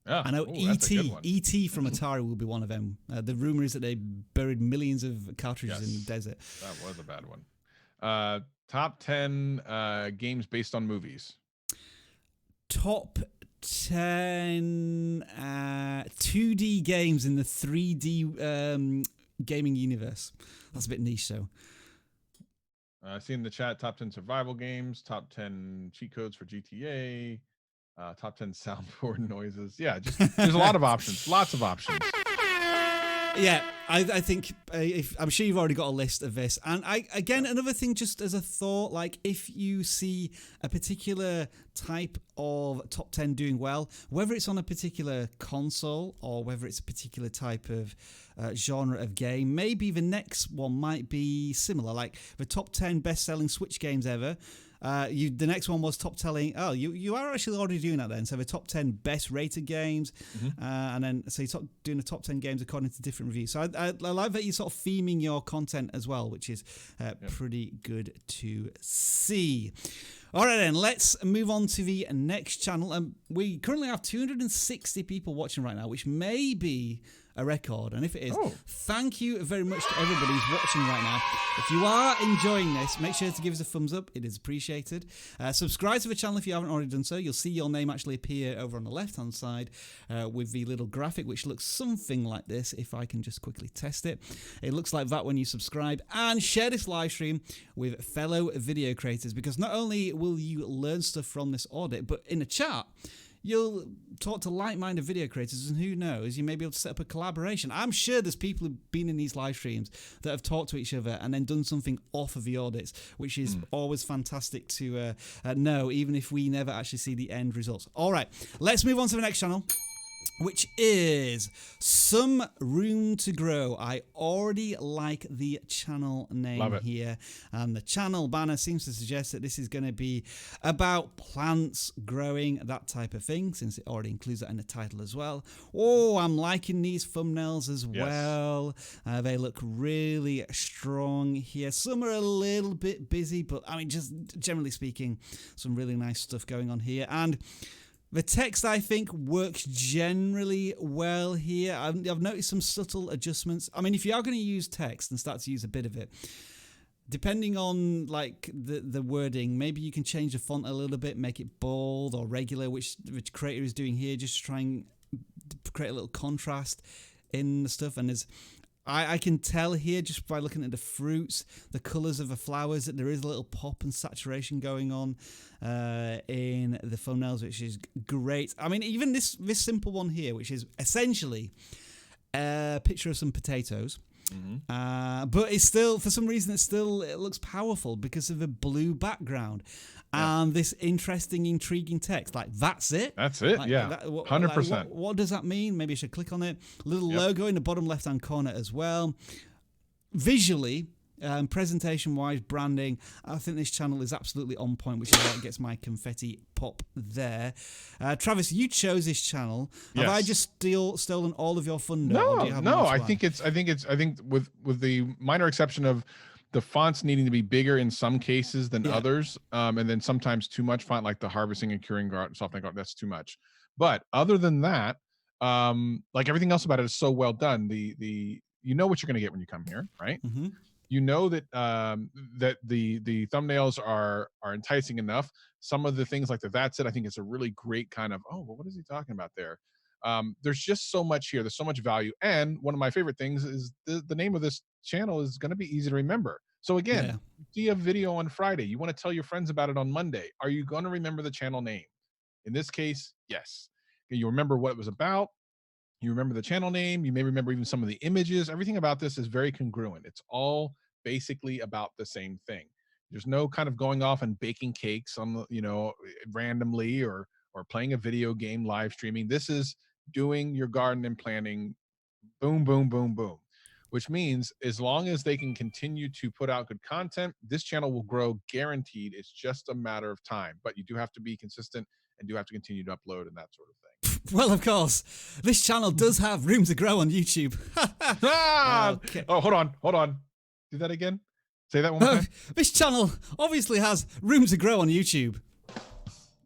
Yeah. I know that's a good one. E.T. from Atari will be one of them. The rumor is that they buried millions of cartridges in the desert. That was a bad one. Top 10 games based on movies. Top 10 2D games in the 3D gaming universe. That's a bit niche, though. I see in the chat top 10 survival games, top 10 cheat codes for GTA, top 10 soundboard noises. Yeah, just there's a lot of options, lots of options. Yeah, I think I'm sure you've already got a list of this. And another thing, just as a thought, like if you see a particular type of top 10 doing well, whether it's on a particular console or whether it's a particular type of genre of game, maybe the next one might be similar. Like the top 10 best-selling Switch games ever. The next one was top telling. Oh, you are actually already doing that then. So the top 10 best rated games, and then so you're doing the top 10 games according to different reviews. So I like that you're sort of theming your content as well, which is pretty good to see. All right, then, let's move on to the next channel. We currently have 260 people watching right now, which may be a record. And if it is, thank you very much to everybody who's watching right now. If you are enjoying this, make sure to give us a thumbs up. It is appreciated. Subscribe to the channel if you haven't already done so. You'll see your name actually appear over on the left-hand side with the little graphic, which looks something like this, if I can just quickly test it. It looks like that when you subscribe. And share this live stream with fellow video creators, because not only will you learn stuff from this audit, but in the chat, you'll talk to like-minded video creators, and who knows, you may be able to set up a collaboration. I'm sure there's people who've been in these live streams that have talked to each other and then done something off of the audits, which is always fantastic to know, even if we never actually see the end results. All right, let's move on to the next channel, which is Some Room to Grow. I already like the channel name here, and the channel banner seems to suggest that this is going to be about plants growing, that type of thing, since it already includes that in the title as well. Oh, I'm liking these thumbnails as well. They look really strong here. Some are a little bit busy, but I mean, just generally speaking, some really nice stuff going on here. And the text, I think, works generally well here. I've noticed some subtle adjustments. I mean, if you are going to use text and start to use a bit of it, depending on like the wording, maybe you can change the font a little bit, make it bold or regular, which the creator is doing here, just to try and create a little contrast in the stuff. And I can tell here just by looking at the fruits, the colours of the flowers, that there is a little pop and saturation going on in the thumbnails, which is great. I mean, even this simple one here, which is essentially a picture of some potatoes. But it's still, for some reason, it looks powerful because of the blue background and this interesting, intriguing text. Like, that's it. That's it. Like, 100%. Like, what does that mean? Maybe I should click on it. Little logo in the bottom left-hand corner as well. Visually, presentation-wise, branding, I think this channel is absolutely on point, which is why it gets my confetti pop there. Travis, you chose this channel. Have I just stolen all of your thunder? No. I think with the minor exception of the fonts needing to be bigger in some cases than others, and then sometimes too much font, like the harvesting and curing softening art, that's too much. But other than that, like everything else about it is so well done. You know what you're going to get when you come here, right? You know that that the thumbnails are enticing enough. Some of the things like that's it. I think it's a really great kind of, well, what is he talking about there? There's just so much here. There's so much value. And one of my favorite things is the name of this channel is going to be easy to remember. So again, see a video on Friday. You want to tell your friends about it on Monday. Are you going to remember the channel name? In this case, yes. You remember what it was about. You remember the channel name. You may remember even some of the images. Everything about this is very congruent. It's all basically about the same thing. There's no kind of going off and baking cakes on randomly or playing a video game, live streaming. This is doing your garden and planting, boom, boom, boom, boom. Which means as long as they can continue to put out good content, this channel will grow guaranteed. It's just a matter of time. But you do have to be consistent and do have to continue to upload and that sort of thing. Well, of course, this channel does have room to grow on YouTube. Okay. Oh, hold on. Do that again. Say that one more time. This channel obviously has room to grow on YouTube.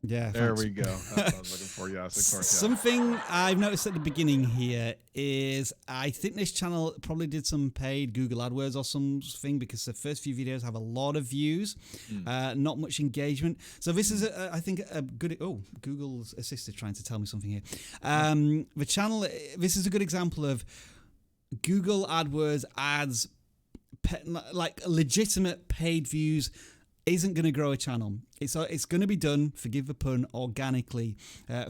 Yeah, There thanks. we go. That's what I was looking for. Yes, of course. Yeah. Something I've noticed at the beginning here is I think this channel probably did some paid Google AdWords or something, because the first few videos have a lot of views, not much engagement. So this is, I think, a good... Oh, Google's assistant trying to tell me something here. The channel, this is a good example of Google AdWords ads, like legitimate paid views, isn't going to grow a channel. It's going to be done, forgive the pun, organically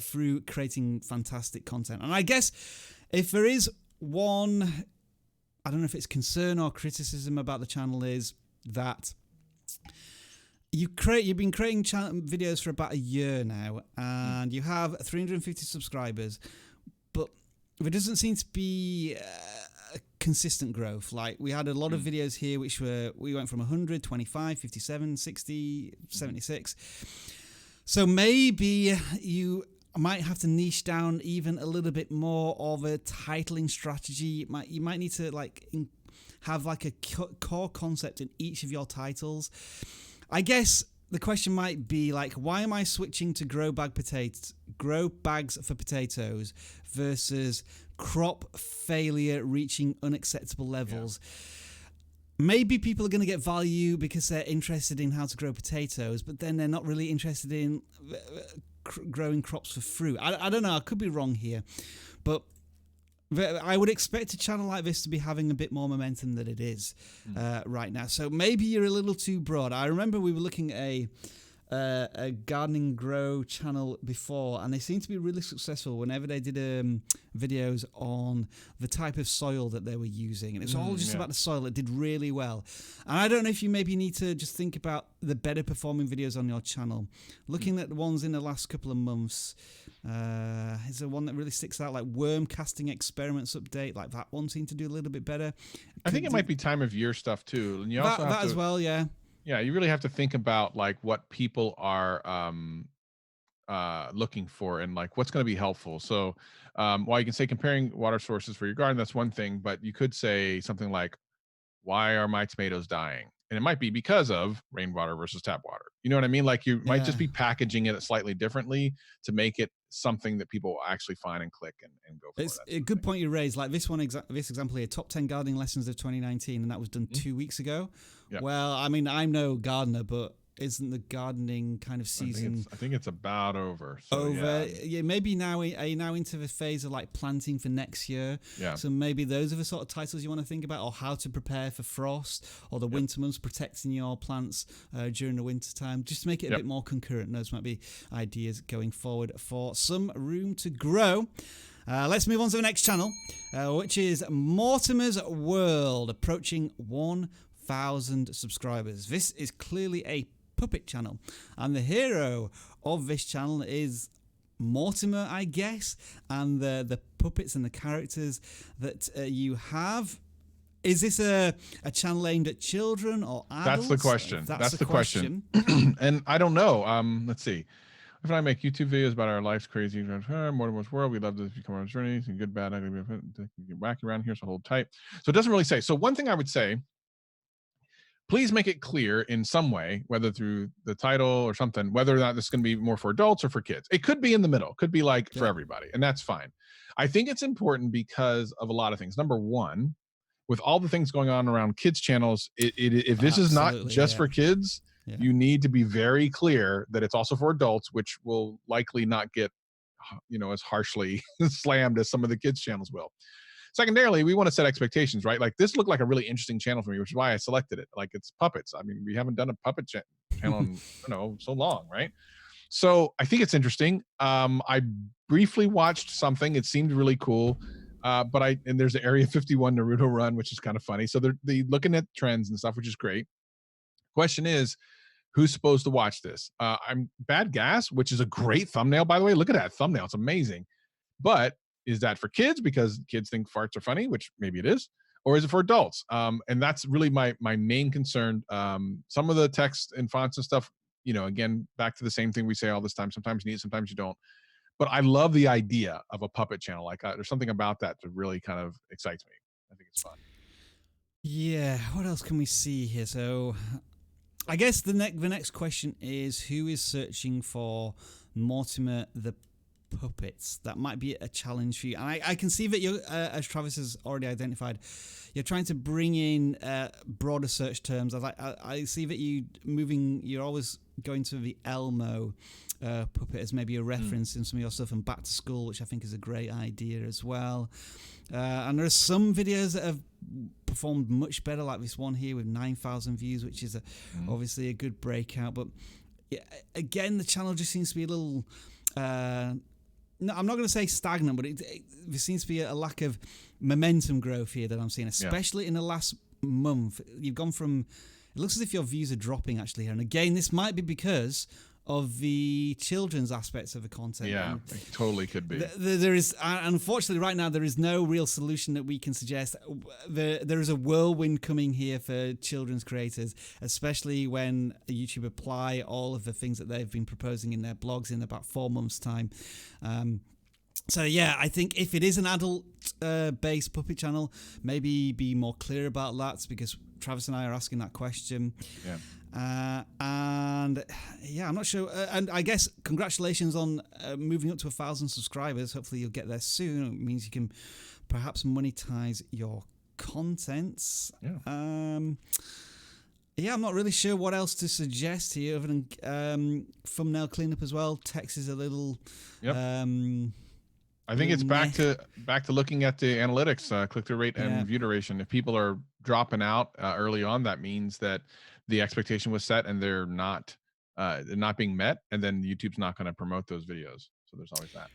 through creating fantastic content. And I guess if there is one, I don't know if it's concern or criticism about the channel, is that you've been creating videos for about a year now, and you have 350 subscribers, but there doesn't seem to be consistent growth. Like, we had a lot of videos here which we went from 100, 25, 57, 60, 76. So maybe you might have to niche down even a little bit more of a titling strategy. You might need to have like a core concept in each of your titles. I guess the question might be like, why am I switching to grow bags for potatoes versus crop failure reaching unacceptable levels? Maybe people are going to get value because they're interested in how to grow potatoes, but then they're not really interested in growing crops for fruit. I don't know. I could be wrong here, but I would expect a channel like this to be having a bit more momentum than it is right now. So maybe you're a little too broad. I remember we were looking at a gardening grow channel before, and they seemed to be really successful whenever they did videos on the type of soil that they were using, and it's all just about the soil. It did really well. And I don't know if you maybe need to just think about the better performing videos on your channel. Looking at the ones in the last couple of months, is there one that really sticks out, like worm casting experiments update? Like, that one seemed to do a little bit better. I think it might be time of year stuff too, and you also have that to, as well. Yeah, you really have to think about like what people are looking for and like what's going to be helpful. So while you can say comparing water sources for your garden, that's one thing, but you could say something like, why are my tomatoes dying? And it might be because of rainwater versus tap water. You know what I mean? Like, you might just be packaging it slightly differently to make it something that people will actually find and click and go for. It's a good point you raised. Like this example here, top 10 gardening lessons of 2019, and that was done 2 weeks ago. Yep. Well, I mean, I'm no gardener, but isn't the gardening kind of season? I think it's about over. So, yeah, maybe now are you now into the phase of like planting for next year? Yeah. So maybe those are the sort of titles you want to think about, or how to prepare for frost, or the winter months, protecting your plants during the winter time. Just to make it a bit more concurrent. Those might be ideas going forward for some room to grow. Let's move on to the next channel, which is Mortimer's World, approaching 1,000 subscribers. This is clearly a puppet channel, and the hero of this channel is Mortimer, I guess, and the puppets and the characters that you have. Is this a channel aimed at children or adults? That's the question. That's the question. And I don't know. Let's see. If I make YouTube videos about our life's crazy, Mortimer's World, we love to become our journeys and good, bad, ugly, get wacky around here, so hold tight. So it doesn't really say. So one thing I would say, please make it clear in some way, whether through the title or something, whether or not this is going to be more for adults or for kids. It could be in the middle. It could be like for everybody, and that's fine. I think it's important because of a lot of things. Number one, with all the things going on around kids channels, if this is not just for kids, you need to be very clear that it's also for adults, which will likely not get, as harshly slammed as some of the kids channels will. Secondarily, we want to set expectations, right? Like, this looked like a really interesting channel for me, which is why I selected it. Like, it's puppets. I mean, we haven't done a puppet channel in, so long, right? So I think it's interesting. I briefly watched something. It seemed really cool. And there's the Area 51 Naruto run, which is kind of funny. So they're looking at trends and stuff, which is great. Question is, who's supposed to watch this? I'm Bad Gas, which is a great thumbnail, by the way. Look at that thumbnail. It's amazing. But is that for kids because kids think farts are funny, which maybe it is, or is it for adults? And that's really my main concern. Some of the text and fonts and stuff, again, back to the same thing we say all this time. Sometimes you need it, sometimes you don't. But I love the idea of a puppet channel. Like, there's something about that that really kind of excites me. I think it's fun. Yeah. What else can we see here? So I guess the next question is, who is searching for Mortimer the Puppets. That might be a challenge for you. And I can see that you're, as Travis has already identified, you're trying to bring in broader search terms. I see that you're always going to the Elmo puppet as maybe a reference in some of your stuff, and Back to School, which I think is a great idea as well. And there are some videos that have performed much better, like this one here with 9,000 views, which is obviously a good breakout. But again, the channel just seems to be a little... no, I'm not going to say stagnant, but there seems to be a lack of momentum growth here that I'm seeing, especially in the last month. You've gone from... It looks as if your views are dropping, actually, here. And again, this might be because of the children's aspects of the content. Yeah, it totally could be. There is, unfortunately, right now, there is no real solution that we can suggest. There is a whirlwind coming here for children's creators, especially when YouTube apply all of the things that they've been proposing in their blogs in about 4 months' time. So yeah, I think if it is an adult-based puppet channel, maybe be more clear about that, because Travis and I are asking that question. Yeah. And yeah, I'm not sure. And I guess congratulations on moving up to 1,000 subscribers. Hopefully you'll get there soon. It means you can perhaps monetize your contents. Yeah. Yeah, I'm not really sure what else to suggest here other than thumbnail cleanup as well. Text is a little... Yep. I think it's back to looking at the analytics, click-through rate and view duration. If people are dropping out early on, that means that the expectation was set and they're not being met, and then YouTube's not going to promote those videos. So there's always that.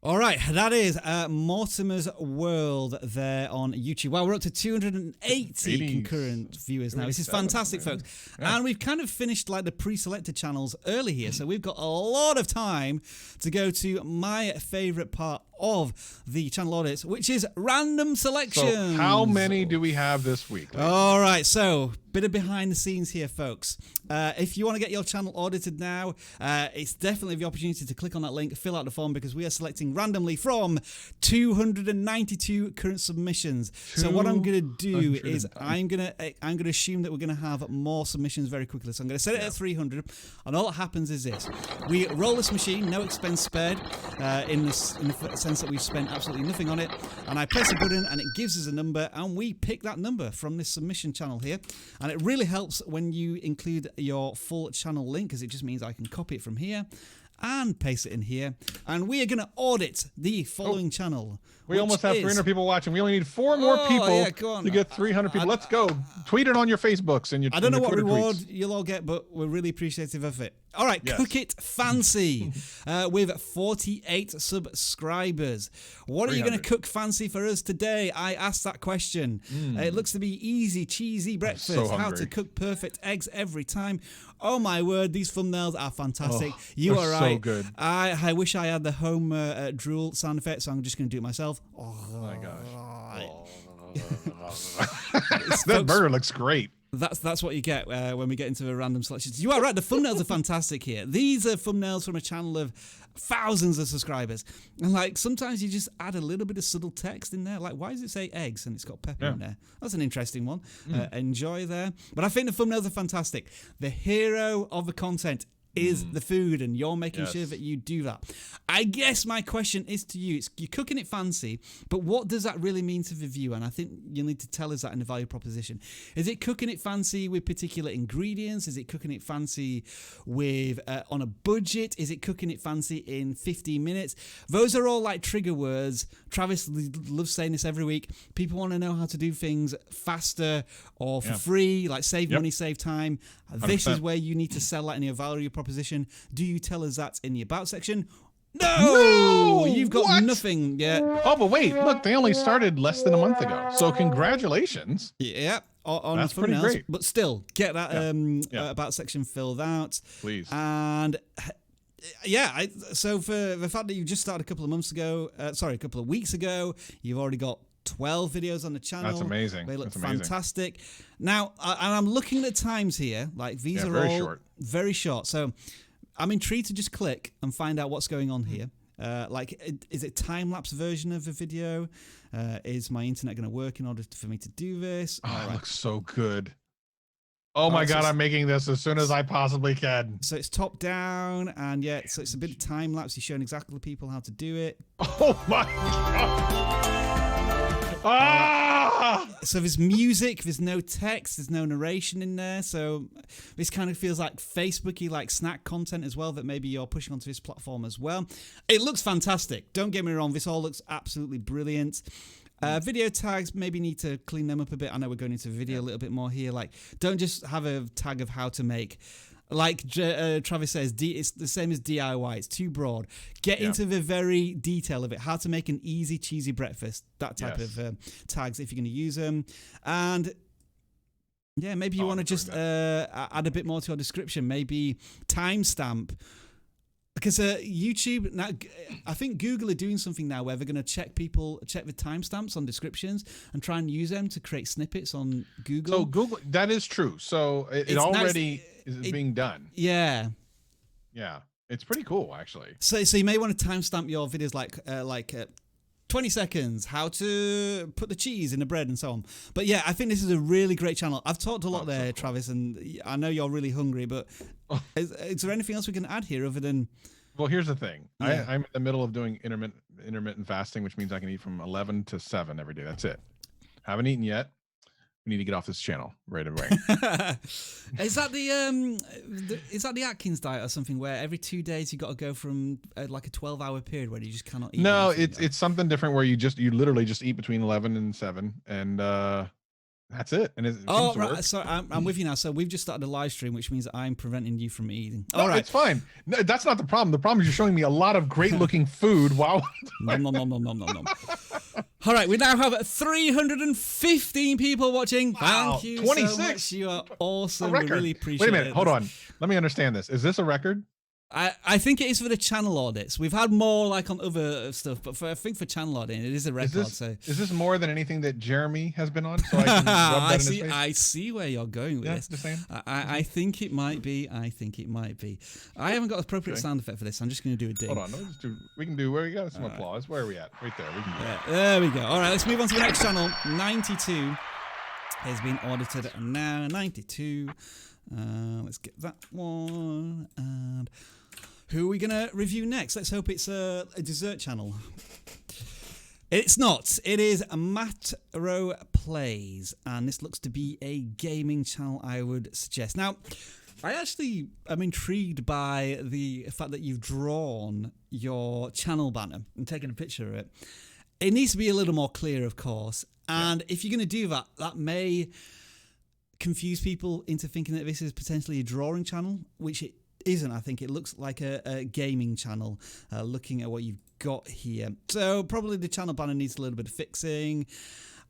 All right, that is Mortimer's World there on YouTube. Well, we're up to 280 concurrent viewers now. This is fantastic, folks. Yeah. And we've kind of finished like the pre-selected channels early here, so we've got a lot of time to go to my favorite part of the channel audits, which is random selections. So how many do we have this week? All right, so bit of behind the scenes here, folks. If you want to get your channel audited now, it's definitely the opportunity to click on that link, fill out the form, because we are selecting randomly from 292 current submissions. So what I'm going to do is I'm going to assume that we're going to have more submissions very quickly. So I'm going to set it at 300, and all that happens is this: we roll this machine, no expense spared, in the sense that we've spent absolutely nothing on it, and I press a button and it gives us a number, and we pick that number from this submission channel here. And it really helps when you include your full channel link, because it just means I can copy it from here and paste it in here, and we are going to audit the following channell. We almost have 300 people watching. We only need 4 more people to get 300 people. Let's go. Tweet it on your Facebooks and your I don't know what Twitter reward tweets. you'll all get, but we're really appreciative of it. All right, Cook It Fancy with 48 subscribers. What are you going to cook fancy for us today? I asked that question. It looks to be easy, cheesy breakfast. So how to cook perfect eggs every time. Oh my word, these thumbnails are fantastic. You are right. So good. I wish I had the home drool sound effect, so I'm just going to do it myself. Oh my gosh. That burger looks great. That's what you get when we get into the random selections. You are right, the thumbnails are fantastic here. These are thumbnails from a channel of thousands of subscribers. And like sometimes you just add a little bit of subtle text in there. Like, why does it say eggs and it's got pepper in there? That's an interesting one. Enjoy there. But I think the thumbnails are fantastic. The hero of the content is the food, and you're making sure that you do that. I guess my question is to you. You're cooking it fancy, but what does that really mean to the viewer? And I think you'll need to tell us that in the value proposition. Is it cooking it fancy with particular ingredients? Is it cooking it fancy with on a budget? Is it cooking it fancy in 15 minutes? Those are all like trigger words. Travis loves saying this every week. People want to know how to do things faster or for free, like save money, save time. 100%. This is where you need to sell that in your value proposition. Do you tell us that in the about section? No! You've got nothing yet. Oh, but wait, look, they only started less than a month ago. So congratulations. Yeah, on that's pretty great. But still, get that about section filled out. Please. And so for the fact that you just started a couple of weeks ago, you've already got 12 videos on the channel. That's amazing. They look fantastic. Now, and I'm looking at the times here. Like these are all very short. So I'm intrigued to just click and find out what's going on here. Like, is it time-lapse version of the video? Is my internet going to work in order for me to do this? Oh, it looks so good. Oh my so God, I'm making this as soon as I possibly can. So it's top down, and yeah, so it's a bit of time lapse. He's showing exactly the people how to do it. Oh my God. Ah! So there's music, there's no text, there's no narration in there. So this kind of feels like Facebooky, like snack content as well, that maybe you're pushing onto this platform as well. It looks fantastic. Don't get me wrong. This all looks absolutely brilliant. Video tags, maybe need to clean them up a bit. I know we're going into video a little bit more here. Like, don't just have a tag of how to make. Like Travis says, it's the same as DIY. It's too broad. Get into the very detail of it. How to make an easy, cheesy breakfast. That type of tags if you're going to use them. And yeah, maybe you want to just add a bit more to your description. Maybe timestamp. Because YouTube, now, I think Google are doing something now where they're going to check the timestamps on descriptions and try and use them to create snippets on Google. So Google, that is true. So it already is being done. Yeah. Yeah. It's pretty cool, actually. So you may want to timestamp your videos like 20 seconds, how to put the cheese in the bread and so on. But yeah, I think this is a really great channel. I've talked a lot there, so cool. Travis, and I know you're really hungry, but is there anything else we can add here other than... Well, here's the thing. Yeah. I'm in the middle of doing intermittent fasting, which means I can eat from 11 to 7 every day. That's it. Haven't eaten yet. We need to get off this channel right away. Is that the Atkins diet or something where every 2 days you got to go from like a 12-hour period where you just cannot eat? No, it's something different where you literally just eat between 11 and 7, and that's it. And it seems to work. So I'm with you now. So we've just started a live stream, which means I'm preventing you from eating. All right, it's fine. No, that's not the problem. The problem is you're showing me a lot of great looking food while. Nom. All right, we now have 315 people watching. Wow. Thank you 26. so much. You are awesome. A record. We really appreciate it. Wait a minute. Hold on. Let me understand this. Is this a record? I think it is for the channel audits. We've had more like on other stuff, but I think for channel auditing, it is a record. Is this more than anything that Jeremy has been on? So I can rub that in his face? I see where you're going with this. Just saying. I think it might be. I haven't got appropriate sound effect for this. I'm just going to do a ding. Hold on. We can do where we got some applause. Where are we at? Right there. We can do it. There we go. All right, let's move on to the next channel. 92 has been audited now. 92. Let's get that one. And who are we going to review next? Let's hope it's a dessert channel. It's not. It is Matt Rowe Plays, and this looks to be a gaming channel, I would suggest. Now, I actually am intrigued by the fact that you've drawn your channel banner and taken a picture of it. It needs to be a little more clear, of course, and if you're going to do that, that may confuse people into thinking that this is potentially a drawing channel, which it isn't. I think it looks like a gaming channel, looking at what you've got here. So probably the channel banner needs a little bit of fixing.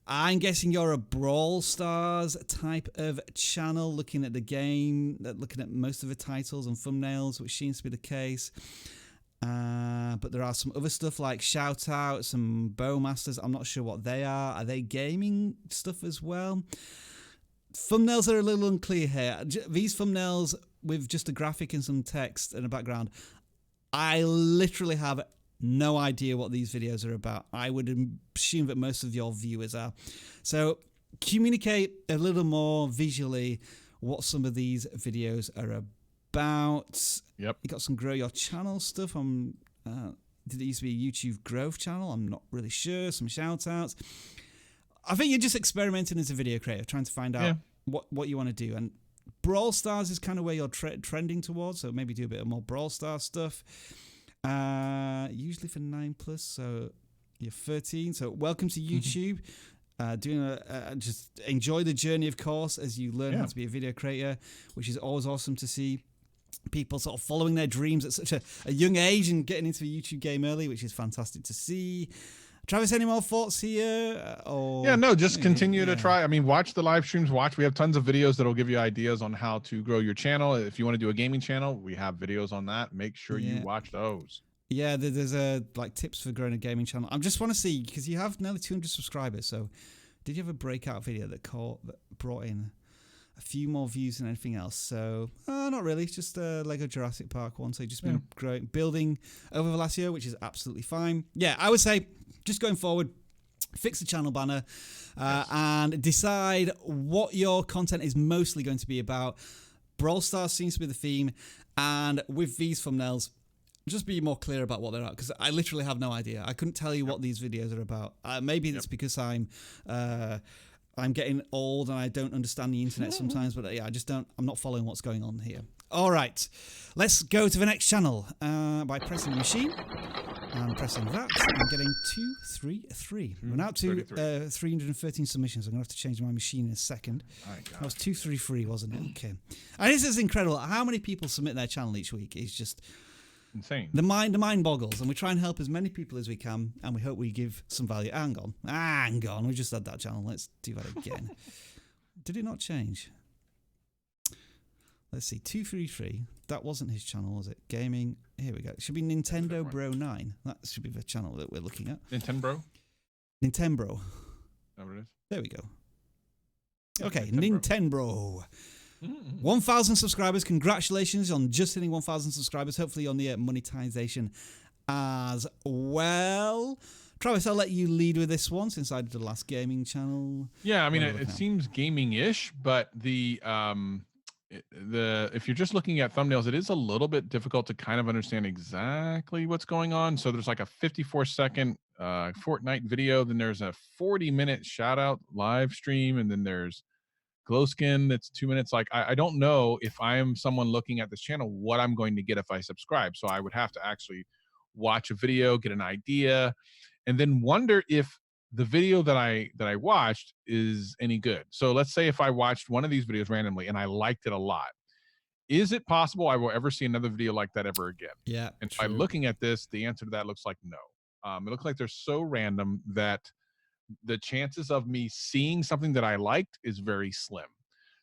I'm guessing you're a Brawl Stars type of channel, looking at the game, looking at most of the titles and thumbnails, which seems to be the case. But there are some other stuff like shout-outs, some Bowmasters. I'm not sure what they are. Are they gaming stuff as well? Thumbnails are a little unclear here. These thumbnails with just a graphic and some text and a background, I literally have no idea what these videos are about. I would assume that most of your viewers are. So communicate a little more visually what some of these videos are about. Yep. You got some grow your channel stuff on, did it used to be a YouTube growth channel? I'm not really sure. Some shout outs. I think you're just experimenting as a video creator, trying to find out what you want to do. And Brawl Stars is kind of where you're trending towards, so maybe do a bit of more Brawl Stars stuff. Usually for 9+, so you're 13. So welcome to YouTube. Just enjoy the journey, of course, as you learn how to be a video creator, which is always awesome to see. People sort of following their dreams at such a young age and getting into the YouTube game early, which is fantastic to see. Travis, any more thoughts here? Just continue to try. I mean, watch the live streams. We have tons of videos that'll give you ideas on how to grow your channel. If you want to do a gaming channel, we have videos on that. Make sure you watch those. Yeah, there's like tips for growing a gaming channel. I just want to see, because you have nearly 200 subscribers. So did you have a breakout video that brought in a few more views than anything else? So not really. It's just a Lego Jurassic Park one. So you've just been building over the last year, which is absolutely fine. Yeah, I would say just going forward, fix the channel banner, and decide what your content is mostly going to be about. Brawl Stars seems to be the theme, and with these thumbnails, just be more clear about what they're about, because I literally have no idea. I couldn't tell you what these videos are about. Maybe it's because I'm getting old and I don't understand the internet sometimes, but yeah, I'm not following what's going on here. All right, let's go to the next channel by pressing the machine and pressing that. I'm getting 233. We're now to 313 submissions. I'm going to have to change my machine in a second. That was 233, wasn't it? Okay. And this is incredible. How many people submit their channel each week is just insane. The mind boggles, and we try and help as many people as we can, and we hope we give some value. Hang on. We just had that channel. Let's do that again. Did it not change? Let's see, 233. That wasn't his channel, was it? Gaming. Here we go. It should be Nintendo Bro 9. That should be the channel that we're looking at. Nintendo? Nintendo. That what it is? There we go. Okay, Nintendo. 1,000 subscribers. Congratulations on just hitting 1,000 subscribers. Hopefully on the monetization as well. Travis, I'll let you lead with this one since I did the last gaming channel. Yeah, I mean, it seems gaming-ish, but if you're just looking at thumbnails, it is a little bit difficult to kind of understand exactly what's going on. So there's like a 54-second Fortnite video, then there's a 40-minute shout-out live stream, and then there's glow skin that's 2 minutes. Like, I don't know if I am someone looking at this channel what I'm going to get if I subscribe. So I would have to actually watch a video, get an idea, and then wonder if the video that I watched is any good. So let's say if I watched one of these videos randomly and I liked it a lot, is it possible I will ever see another video like that ever again? Yeah. And by looking at this, the answer to that looks like no. It looks like they're so random that the chances of me seeing something that I liked is very slim.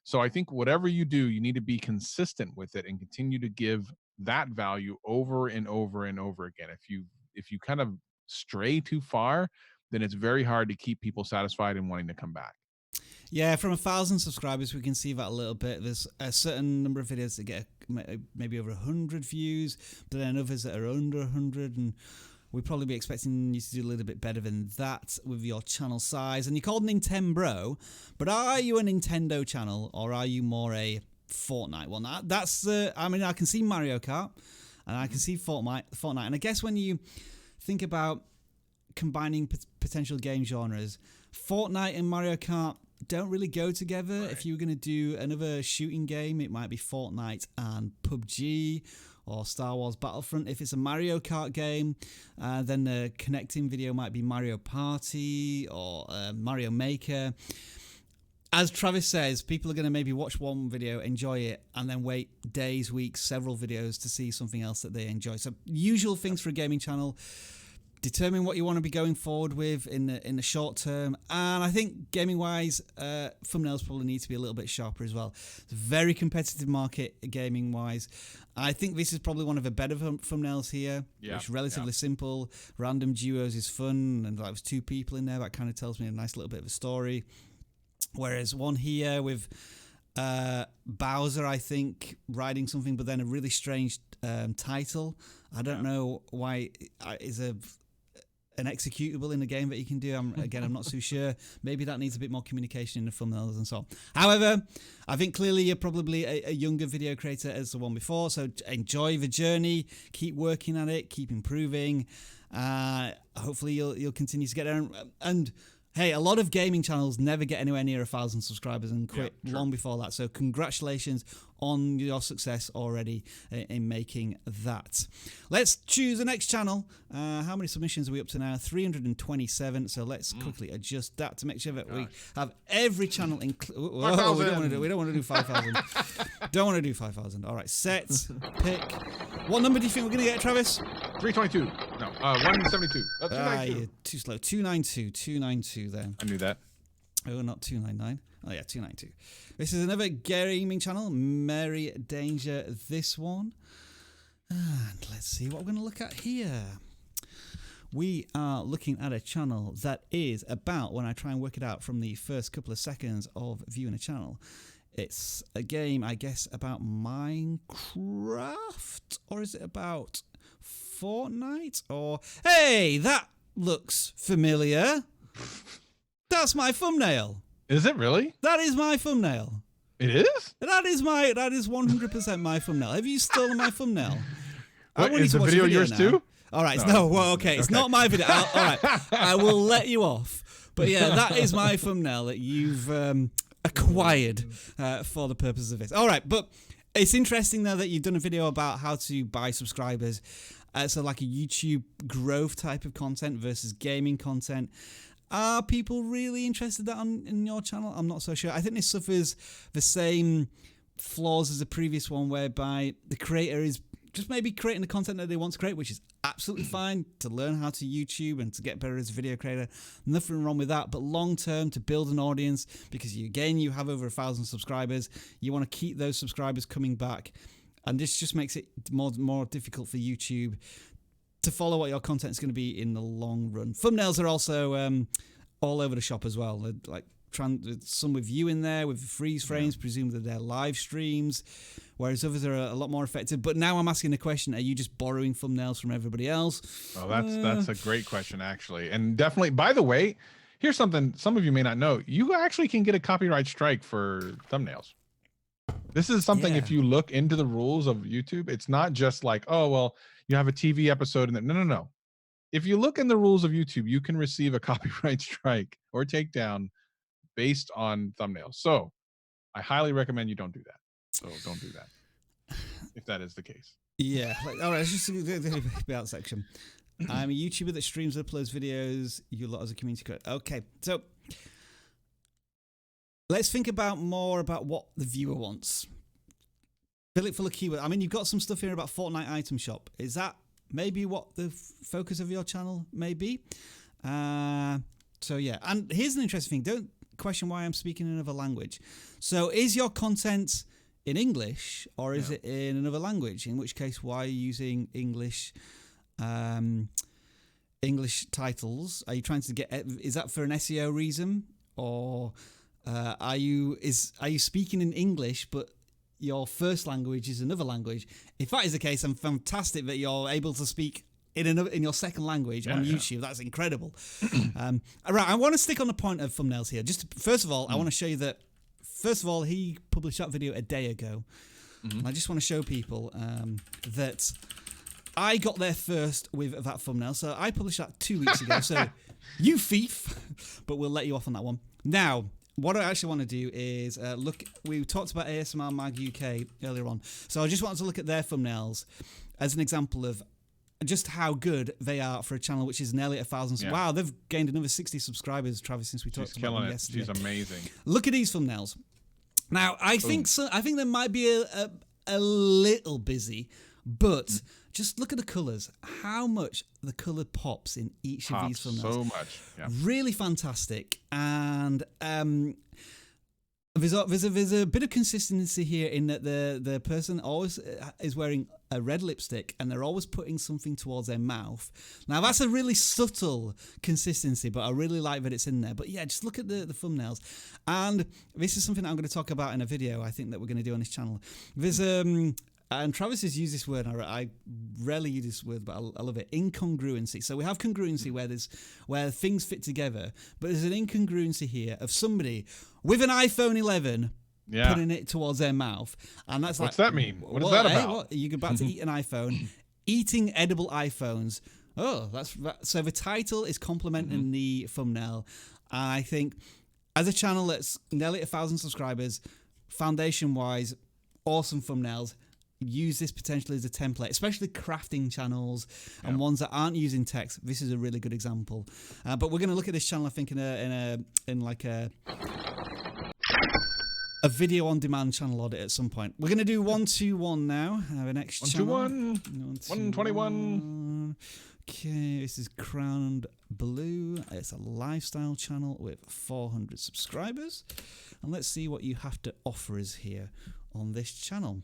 So I think whatever you do, you need to be consistent with it and continue to give that value over and over and over again. If you kind of stray too far, then it's very hard to keep people satisfied and wanting to come back. Yeah, from 1,000 subscribers, we can see that a little bit. There's a certain number of videos that get maybe over 100 views, but then others that are under 100, and we'd probably be expecting you to do a little bit better than that with your channel size. And you're called Nintendo, but are you a Nintendo channel, or are you more a Fortnite one? That's I mean, I can see Mario Kart, and I can see Fortnite, and I guess when you think about combining potential game genres, Fortnite and Mario Kart don't really go together. Right. If you were going to do another shooting game, it might be Fortnite and PUBG or Star Wars Battlefront. If it's a Mario Kart game, then the connecting video might be Mario Party or Mario Maker. As Travis says, people are going to maybe watch one video, enjoy it, and then wait days, weeks, several videos to see something else that they enjoy. So usual things for a gaming channel. Determine what you want to be going forward with in the short term, and I think gaming-wise, thumbnails probably need to be a little bit sharper as well. It's a very competitive market gaming-wise. I think this is probably one of the better thumbnails here. Yeah, it's relatively simple. Random duos is fun, and there's two people in there. That kind of tells me a nice little bit of a story. Whereas one here with Bowser, I think, riding something, but then a really strange title. I don't know why is an executable in the game that you can do. I'm not too sure. Maybe that needs a bit more communication in the thumbnails and so on. However, I think clearly you're probably a younger video creator as the one before, so enjoy the journey, keep working at it, keep improving. Hopefully you'll continue to get there. And hey, a lot of gaming channels never get anywhere near 1,000 subscribers and quit long before that. So congratulations on your success already in making that. Let's choose the next channel. How many submissions are we up to now? 327. So let's quickly adjust that to make sure that we have every channel included. We don't want to do 5,000. Don't want to do 5,000. All right, set, pick. What number do you think we're going to get, Travis? 322. No, 172. 292. You're too slow. 292 then. I knew that. Oh, not 299. Oh, yeah, 292. This is another gaming channel, Merry Danger, this one. And let's see what we're going to look at here. We are looking at a channel that is about, when I try and work it out from the first couple of seconds of viewing a channel, it's a game, I guess, about Minecraft? Or is it about Fortnite? Or, hey, that looks familiar. That's my thumbnail. Is it really? That is my thumbnail. It is? That is 100% my thumbnail. Have you stolen my thumbnail? What, is the video yours too? All right. No, well, okay. It's not my video. All right. I will let you off. But yeah, that is my thumbnail that you've acquired for the purpose of this. All right. But it's interesting, though, that you've done a video about how to buy subscribers. So like a YouTube growth type of content versus gaming content. Are people really interested in your channel? I'm not so sure. I think this suffers the same flaws as the previous one, whereby the creator is just maybe creating the content that they want to create, which is absolutely fine to learn how to YouTube and to get better as a video creator. Nothing wrong with that. But long term, to build an audience, because you have over 1,000 subscribers, you want to keep those subscribers coming back. And this just makes it more difficult for YouTube to follow what your content is going to be in the long run. Thumbnails are also all over the shop as well. Like some with you in there with freeze frames, presumably they're live streams, whereas others are a lot more effective. But now I'm asking the question: are you just borrowing thumbnails from everybody else? Oh, that's a great question, actually, and definitely. By the way, here's something some of you may not know: you actually can get a copyright strike for thumbnails. This is something. If you look into the rules of YouTube, it's not just like, oh well, you have a TV episode, and no. If you look in the rules of YouTube, you can receive a copyright strike or takedown based on thumbnails. So I highly recommend you don't do that. So don't do that if that is the case. Yeah. All right. Let's just do the about section. I'm a YouTuber that streams and uploads videos. You lot as a community creator. Okay. So let's think more about what the viewer wants. Fill it full of keywords. I mean, you've got some stuff here about Fortnite item shop. Is that maybe what the focus of your channel may be? So yeah. And here's an interesting thing. Don't question why I'm speaking in another language. So is your content in English or is it in another language? In which case, why are you using English titles? Are you trying to get? Is that for an SEO reason, or are you speaking in English but your first language is another language? If that is the case, I'm fantastic that you're able to speak in your second language on YouTube. That's incredible. All right, I want to stick on the point of thumbnails here. First of all, I want to show you that. First of all, he published that video a day ago. And I just want to show people that I got there first with that thumbnail. So I published that 2 weeks ago. So you thief, but we'll let you off on that one. Now, what I actually want to do is look. We talked about ASMR Mag UK earlier on. So I just wanted to look at their thumbnails as an example of just how good they are for a channel which is nearly 1,000. Yeah. Wow, they've gained another 60 subscribers, Travis, since we talked about them yesterday. She's amazing. Look at these thumbnails. Now, I think they might be a little busy, but just look at the colours. How much the colour pops in each of these thumbnails. So much. Yeah. Really fantastic. And there's a bit of consistency here in that the person always is wearing a red lipstick and they're always putting something towards their mouth. Now that's a really subtle consistency, but I really like that it's in there. But yeah, just look at the thumbnails. And this is something that I'm going to talk about in a video I think that we're going to do on this channel. There's and Travis has used this word. I rarely use this word, but I love it. Incongruency. So we have congruency where things fit together, but there's an incongruency here of somebody with an iPhone 11 putting it towards their mouth, and that's what's that mean? What is that about? You're about to eat an iPhone, eating edible iPhones. Oh, so the title is complementing the thumbnail. I think as a channel that's nearly 1,000 subscribers, foundation-wise, awesome thumbnails. Use this potentially as a template, especially crafting channels and ones that aren't using text. This is a really good example. But we're going to look at this channel, I think, in like a video on demand channel audit at some point. We're going to do 121 now. The next channel. 121. Okay, this is Crowned Blue. It's a lifestyle channel with 400 subscribers. And let's see what you have to offer us here on this channel.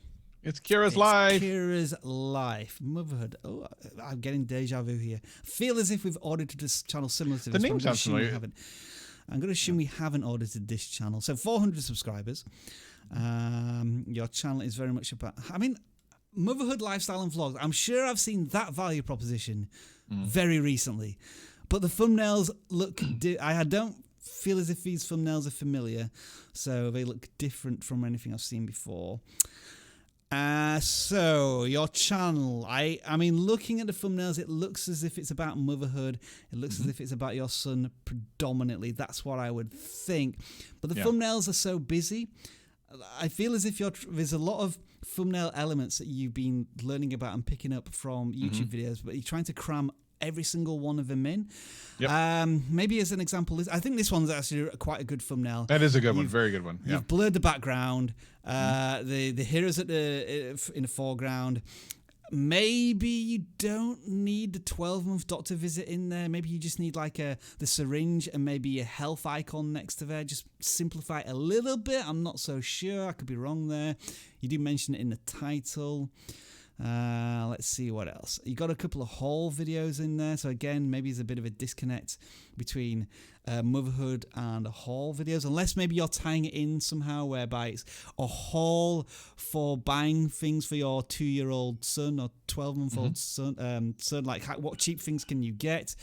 It's Kira's life. Kira's life. Motherhood. Oh, I'm getting deja vu here. I feel as if we've audited this channel similar to this. The name sounds familiar. I'm going to assume we haven't audited this channel. So 400 subscribers. Your channel is very much about... I mean, motherhood, lifestyle and vlogs. I'm sure I've seen that value proposition very recently. but the thumbnails look. I don't feel as if these thumbnails are familiar, so they look different from anything I've seen before. So your channel, I mean, looking at the thumbnails, it looks as if it's about motherhood. It looks as if it's about your son predominantly. That's what I would think. But the thumbnails are so busy. I feel as if there's a lot of thumbnail elements that you've been learning about and picking up from YouTube videos, but you're trying to cram every single one of them in. Maybe as an example, I think this one's actually quite a good thumbnail. That is a good one, very good one. You've blurred the background, the heroes in the foreground. Maybe you don't need the 12-month doctor visit in there. Maybe you just need like the syringe and maybe a health icon next to there. Just simplify it a little bit. I'm not so sure. I could be wrong there. You do mention it in the title. Let's see what else. You got a couple of haul videos in there, so again, maybe there's a bit of a disconnect between motherhood and haul videos, unless maybe you're tying it in somehow, whereby it's a haul for buying things for your 2-year-old son or 12-month-old son, like what cheap things can you get.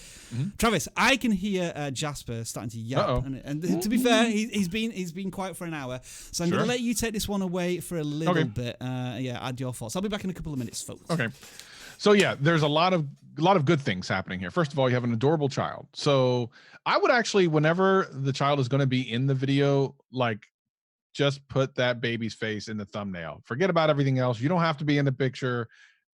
Travis, I can hear Jasper starting to yap, and to be fair, he's been quiet for an hour, so I'm going to let you take this one away for a little bit. Add your thoughts. I'll be back in a couple of minutes, folks. Okay. So yeah, there's a lot of good things happening here. First of all, you have an adorable child. So I would actually, whenever the child is going to be in the video, like just put that baby's face in the thumbnail. Forget about everything else. You don't have to be in the picture.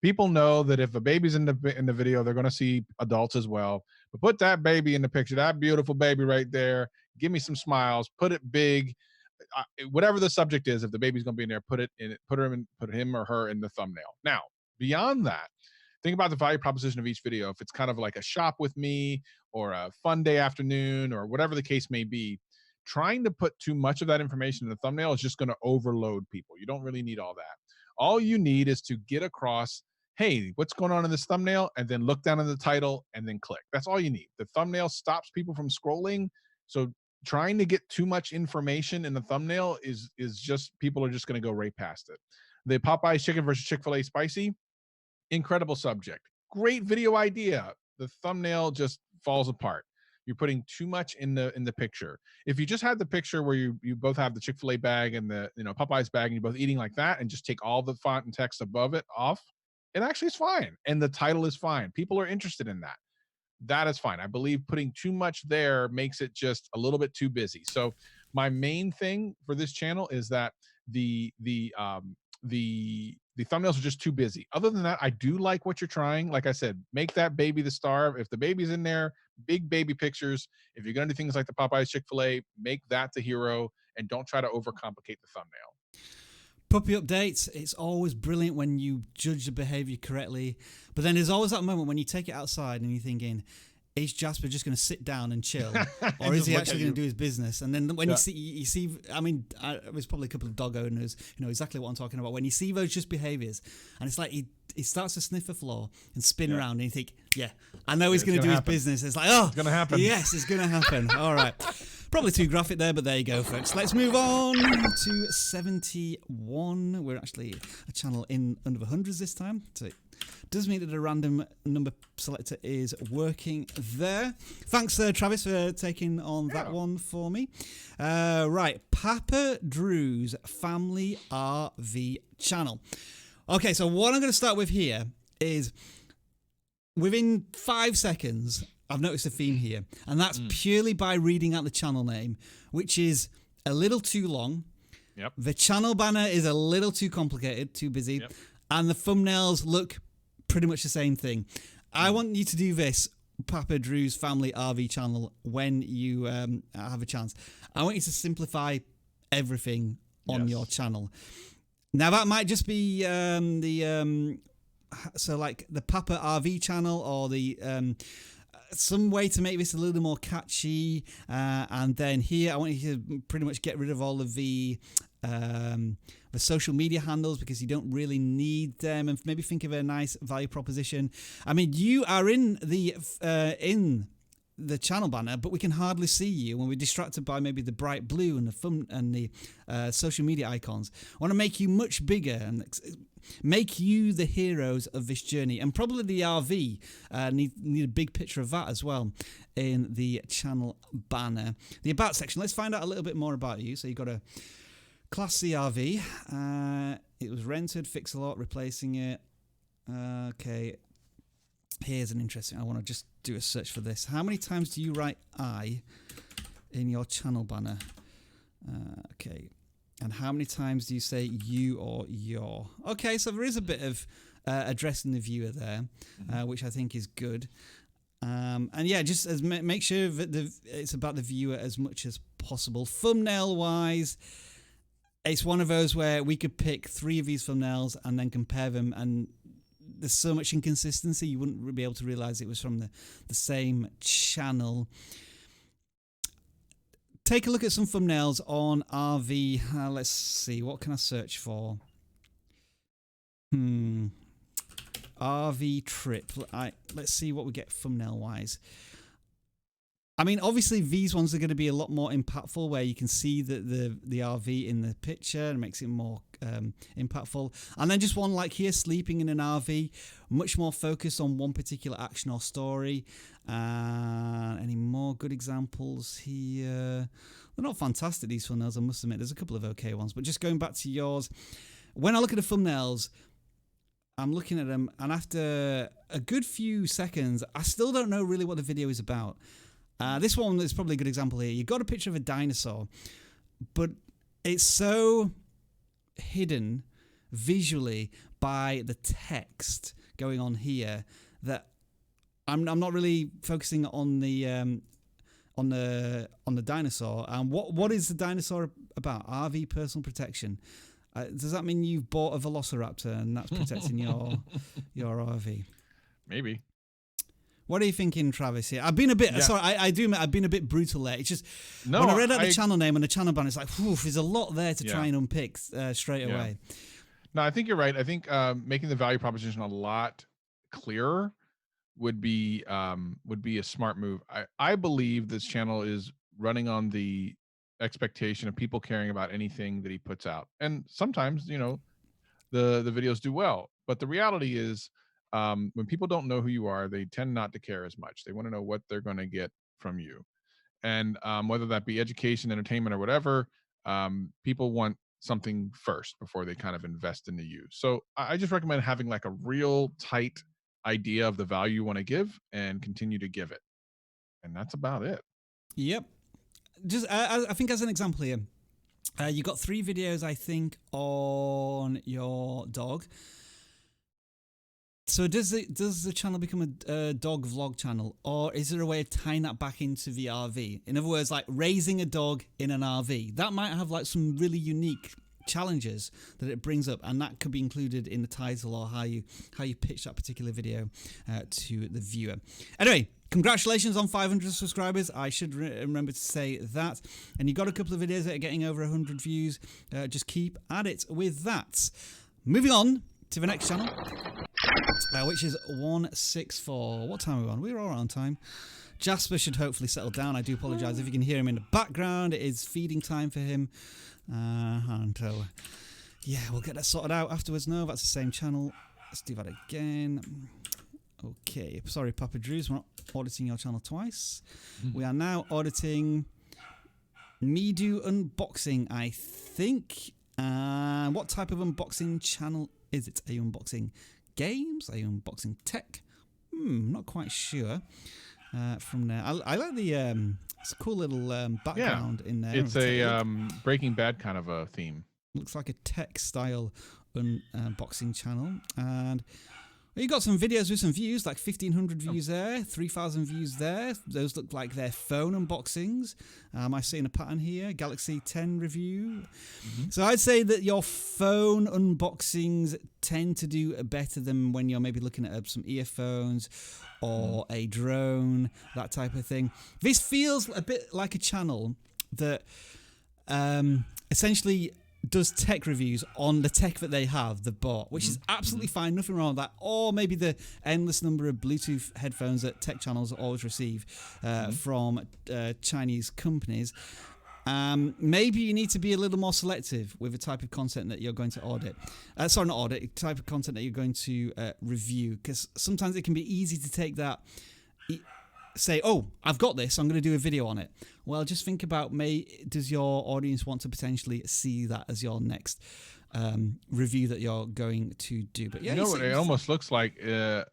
People know that if a baby's in the video, they're going to see adults as well. But put that baby in the picture, that beautiful baby right there. Give me some smiles. Put it big. Whatever the subject is, if the baby's going to be in there, put him or her in the thumbnail. Now, beyond that, think about the value proposition of each video. If it's kind of like a shop with me or a fun day afternoon or whatever the case may be, trying to put too much of that information in the thumbnail is just going to overload people. You don't really need all that. All you need is to get across, hey, what's going on in this thumbnail? And then look down in the title and then click. That's all you need. The thumbnail stops people from scrolling. So trying to get too much information in the thumbnail is just, people are just going to go right past it. The Popeye's chicken versus Chick-fil-A spicy, incredible subject. Great video idea. The thumbnail just falls apart. You're putting too much in the picture. If you just had the picture where you both have the Chick-fil-A bag and the Popeye's bag and you're both eating like that and just take all the font and text above it off, it actually is fine. And the title is fine. People are interested in that. That is fine. I believe putting too much there makes it just a little bit too busy. So my main thing for this channel is that the thumbnails are just too busy. Other than that, I do like what you're trying. Like I said, make that baby the star. If the baby's in there, big baby pictures. If you're going to do things like the Popeye's Chick-fil-A, make that the hero and don't try to overcomplicate the thumbnail. Puppy updates, it's always brilliant when you judge the behavior correctly. But then there's always that moment when you take it outside and you're thinking, is Jasper just going to sit down and chill, or is he actually going to do his business? And then when you see, I mean, there's probably a couple of dog owners who know exactly what I'm talking about. When you see those just behaviors, and it's like he starts to sniff the floor and spin around, and you think, I know he's going to do his business. It's like, oh, it's going to happen. Yes, it's going to happen. All right. Probably too graphic there, but there you go, folks. Let's move on to 71. We're actually a channel in under the hundreds this time, so it does mean that the random number selector is working there. Thanks, Travis, for taking on that one for me. Right, Papa Drew's Family RV channel. Okay, so what I'm going to start with here is within 5 seconds, I've noticed a theme here, and that's purely by reading out the channel name, which is a little too long. Yep. The channel banner is a little too complicated, too busy, and the thumbnails look pretty much the same thing. I want you to do this, Papa Drew's Family RV channel, when you have a chance. I want you to simplify everything on your channel. Now, that might just be so like the Papa RV channel, or the some way to make this a little more catchy, and then here I want you to pretty much get rid of all of the social media handles, because you don't really need them, and maybe think of a nice value proposition. I mean, you are in the the channel banner, but we can hardly see you when we're distracted by maybe the bright blue and the thumb and the social media icons. I want to make you much bigger and make you the heroes of this journey. And probably the RV need a big picture of that as well in the channel banner. The about section, let's find out a little bit more about you. So you've got a Class C RV. It was rented, fix a lot, replacing it. Okay. Here's an interesting, I want to just do a search for this. How many times do you write I in your channel banner? Okay. And how many times do you say you or your? Okay, so there is a bit of addressing the viewer there, which I think is good. And yeah, just make sure that it's about the viewer as much as possible. Thumbnail-wise, it's one of those where we could pick 3 of these thumbnails and then compare them, and there's so much inconsistency you wouldn't be able to realize it was from the same channel. Take a look at some thumbnails on RV. Let's see, what can I search for? RV trip. Let's see what we get thumbnail wise. I mean, obviously these ones are going to be a lot more impactful, where you can see the RV in the picture and makes it more impactful. And then just one like here, sleeping in an RV, much more focused on one particular action or story. Any more good examples here? They're not fantastic, these thumbnails, I must admit. There's a couple of okay ones, but just going back to yours, when I look at the thumbnails, I'm looking at them, and after a good few seconds, I still don't know really what the video is about. This one is probably a good example here. You've got a picture of a dinosaur, but it's so hidden visually by the text going on here that I'm not really focusing on the dinosaur. And what is the dinosaur about? RV personal protection. Does that mean you've bought a Velociraptor and that's protecting your RV? Maybe. What are you thinking, Travis? Here, I've been a bit sorry. I do admit I've been a bit brutal there. It's just when I read out the channel name and the channel banner, it's like, whew, there's a lot there to try and unpick straight away. No, I think you're right. I think making the value proposition a lot clearer would be a smart move. I believe this channel is running on the expectation of people caring about anything that he puts out, and sometimes the videos do well, but the reality is, when people don't know who you are, they tend not to care as much. They want to know what they're going to get from you. And whether that be education, entertainment, or whatever, people want something first before they kind of invest into you. So I just recommend having like a real tight idea of the value you want to give and continue to give it. And that's about it. Yep. Just I think as an example here, you got 3 videos, I think, on your dog. So does the channel become a dog vlog channel, or is there a way of tying that back into the RV? In other words, like raising a dog in an RV. That might have like some really unique challenges that it brings up, and that could be included in the title or how you pitch that particular video to the viewer. Anyway, congratulations on 500 subscribers. I should remember to say that. And you got a couple of videos that are getting over 100 views. Just keep at it with that. Moving on to the next channel, which is 164. What time are we on? We're all right on time. Jasper should hopefully settle down. I do apologise if you can hear him in the background. It is feeding time for him. And yeah, we'll get that sorted out afterwards. No, that's the same channel. Let's do that again. Okay, sorry, Papa Drews, we're not auditing your channel twice. We are now auditing Me Do Unboxing, I think. What type of unboxing channel is it? Are you unboxing games? Are you unboxing tech? Not quite sure. From there, I like the it's a cool little background in there. It's a Breaking Bad kind of a theme. Looks like a tech style unboxing channel, and you got some videos with some views, like 1,500 views there, 3,000 views there. Those look like their phone unboxings. Am I seeing a pattern here? Galaxy 10 review. So I'd say that your phone unboxings tend to do better than when you're maybe looking at some earphones or a drone, that type of thing. This feels a bit like a channel that essentially does tech reviews on the tech that they have, the bought, which is absolutely fine, nothing wrong with that. Or maybe the endless number of Bluetooth headphones that tech channels always receive from Chinese companies. Maybe you need to be a little more selective with the type of content that you're going to audit. Sorry, not audit, type of content that you're going to review, because sometimes it can be easy to take that, say, oh, I've got this, I'm going to do a video on it. Well, just think about, does your audience want to potentially see that as your next review that you're going to do? But yeah, you know what? It almost looks like that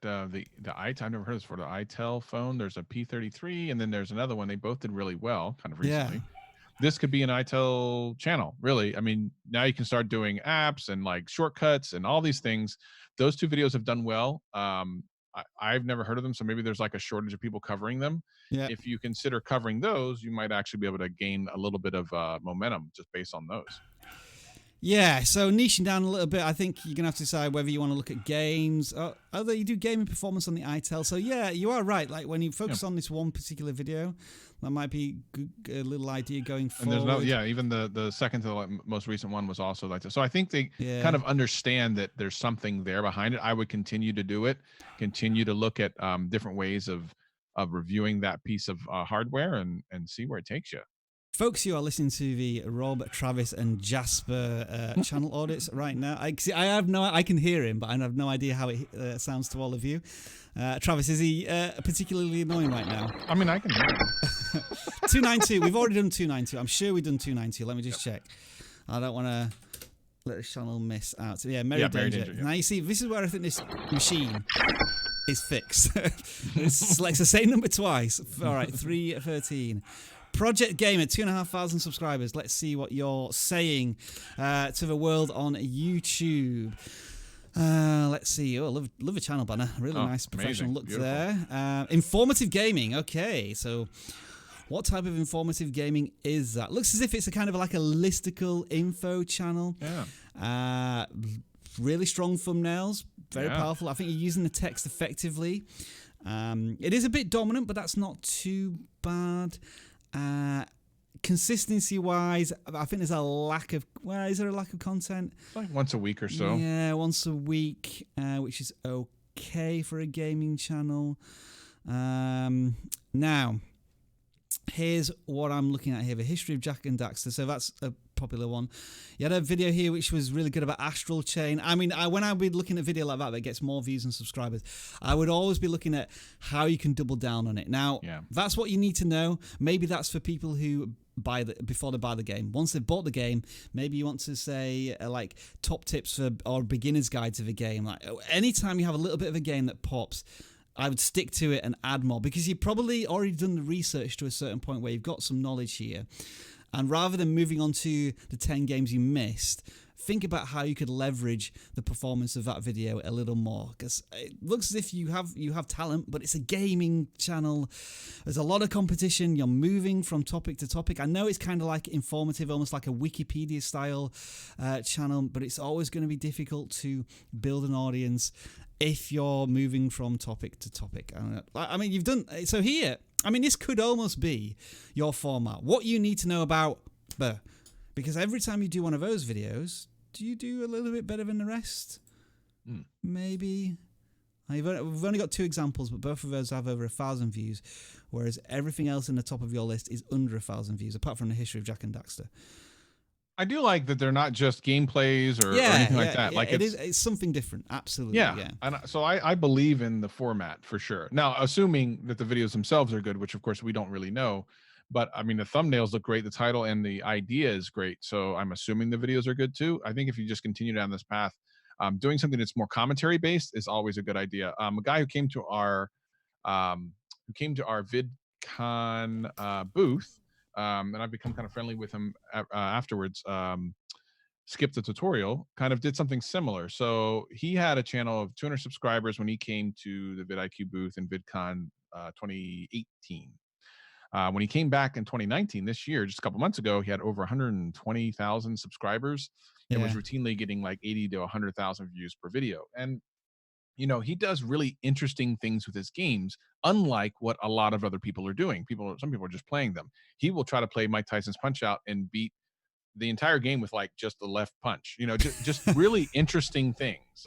the I've never heard this before. The itel phone. There's a P33, and then there's another one. They both did really well, kind of recently. Yeah. This could be an itel channel, really. I mean, now you can start doing apps and like shortcuts and all these things. Those two videos have done well. I've never heard of them, so maybe there's like a shortage of people covering them. Yeah. If you consider covering those, you might actually be able to gain a little bit of momentum just based on those. Yeah, so niching down a little bit, I think you're going to have to decide whether you want to look at games. Although you do gaming performance on the itel, so yeah, you are right. Like when you focus on this one particular video, that might be a little idea going forward. And there's even the second to the most recent one was also like that. So I think they kind of understand that there's something there behind it. I would continue to do it, continue to look at different ways of reviewing that piece of hardware and see where it takes you. Folks, you are listening to the Rob, Travis, and Jasper channel audits right now. I can hear him, but I have no idea how it sounds to all of you. Travis, is he particularly annoying right now? I mean, I can hear him. 292. We've already done 292. I'm sure we've done 292. Let me just check. I don't want to let the channel miss out. So, Merry Danger. Now, you see, this is where I think this machine is fixed. It selects the same number twice. All right, 313. Project Gamer, 2,500 subscribers. Let's see what you're saying to the world on YouTube. Let's see. Oh, love a channel banner. Really nice professional look there. Informative gaming. Okay, so what type of informative gaming is that? Looks as if it's a kind of like a listicle info channel. Yeah. Really strong thumbnails. Very powerful. I think you're using the text effectively. It is a bit dominant, but that's not too bad. Consistency wise, I think there's a lack of, is there a lack of content? It's like once a week or so. Yeah, once a week, which is okay for a gaming channel. Now, here's what I'm looking at here, the history of Jak and Daxter. So that's a popular one. You had a video here which was really good about Astral Chain. I mean, when I would be looking at a video like that gets more views and subscribers, I would always be looking at how you can double down on it. Now, that's what you need to know. Maybe that's for people who before they buy the game. Once they've bought the game, maybe you want to say like top tips for or beginner's guide to the game. Like anytime you have a little bit of a game that pops, I would stick to it and add more, because you've probably already done the research to a certain point where you've got some knowledge here. And rather than moving on to the 10 games you missed, think about how you could leverage the performance of that video a little more, because it looks as if you have talent, but it's a gaming channel. There's a lot of competition. You're moving from topic to topic. I know it's kind of like informative, almost like a Wikipedia style channel, but it's always going to be difficult to build an audience if you're moving from topic to topic. I mean, you've done so here. I mean, this could almost be your format. What you need to know about, because every time you do one of those videos, do you do a little bit better than the rest? Maybe. We've only got 2 examples, but both of those have over 1,000 views, whereas everything else in the top of your list is under 1,000 views, apart from the history of Jak and Daxter. I do like that they're not just gameplays or anything like that. Like it's something different. Absolutely. Yeah. And so I believe in the format for sure. Now, assuming that the videos themselves are good, which of course we don't really know, but I mean, the thumbnails look great. The title and the idea is great. So I'm assuming the videos are good too. I think if you just continue down this path, doing something that's more commentary based is always a good idea. A guy who came to our VidCon booth, and I've become kind of friendly with him afterwards. Skip the tutorial, kind of did something similar. So he had a channel of 200 subscribers when he came to the vidIQ booth in VidCon 2018. When he came back in 2019, this year, just a couple months ago, he had over 120,000 subscribers and was routinely getting like 80 to 100,000 views per video. And you know, he does really interesting things with his games, unlike what a lot of other people are doing. Some people are just playing them. He will try to play Mike Tyson's Punch Out and beat the entire game with like just the left punch, just really interesting things,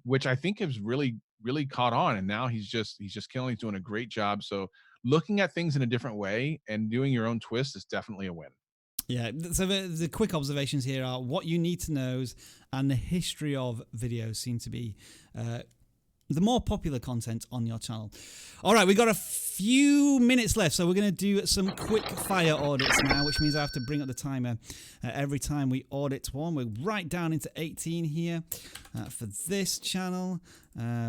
which I think has really caught on. And now he's just killing. He's doing a great job. So looking at things in a different way and doing your own twist is definitely a win. Yeah, so the quick observations here are what you need to know, and the history of videos seem to be the more popular content on your channel. All right, we got a few minutes left, so we're going to do some quick fire audits now, which means I have to bring up the timer every time we audit one. We're right down into 18 here for this channel,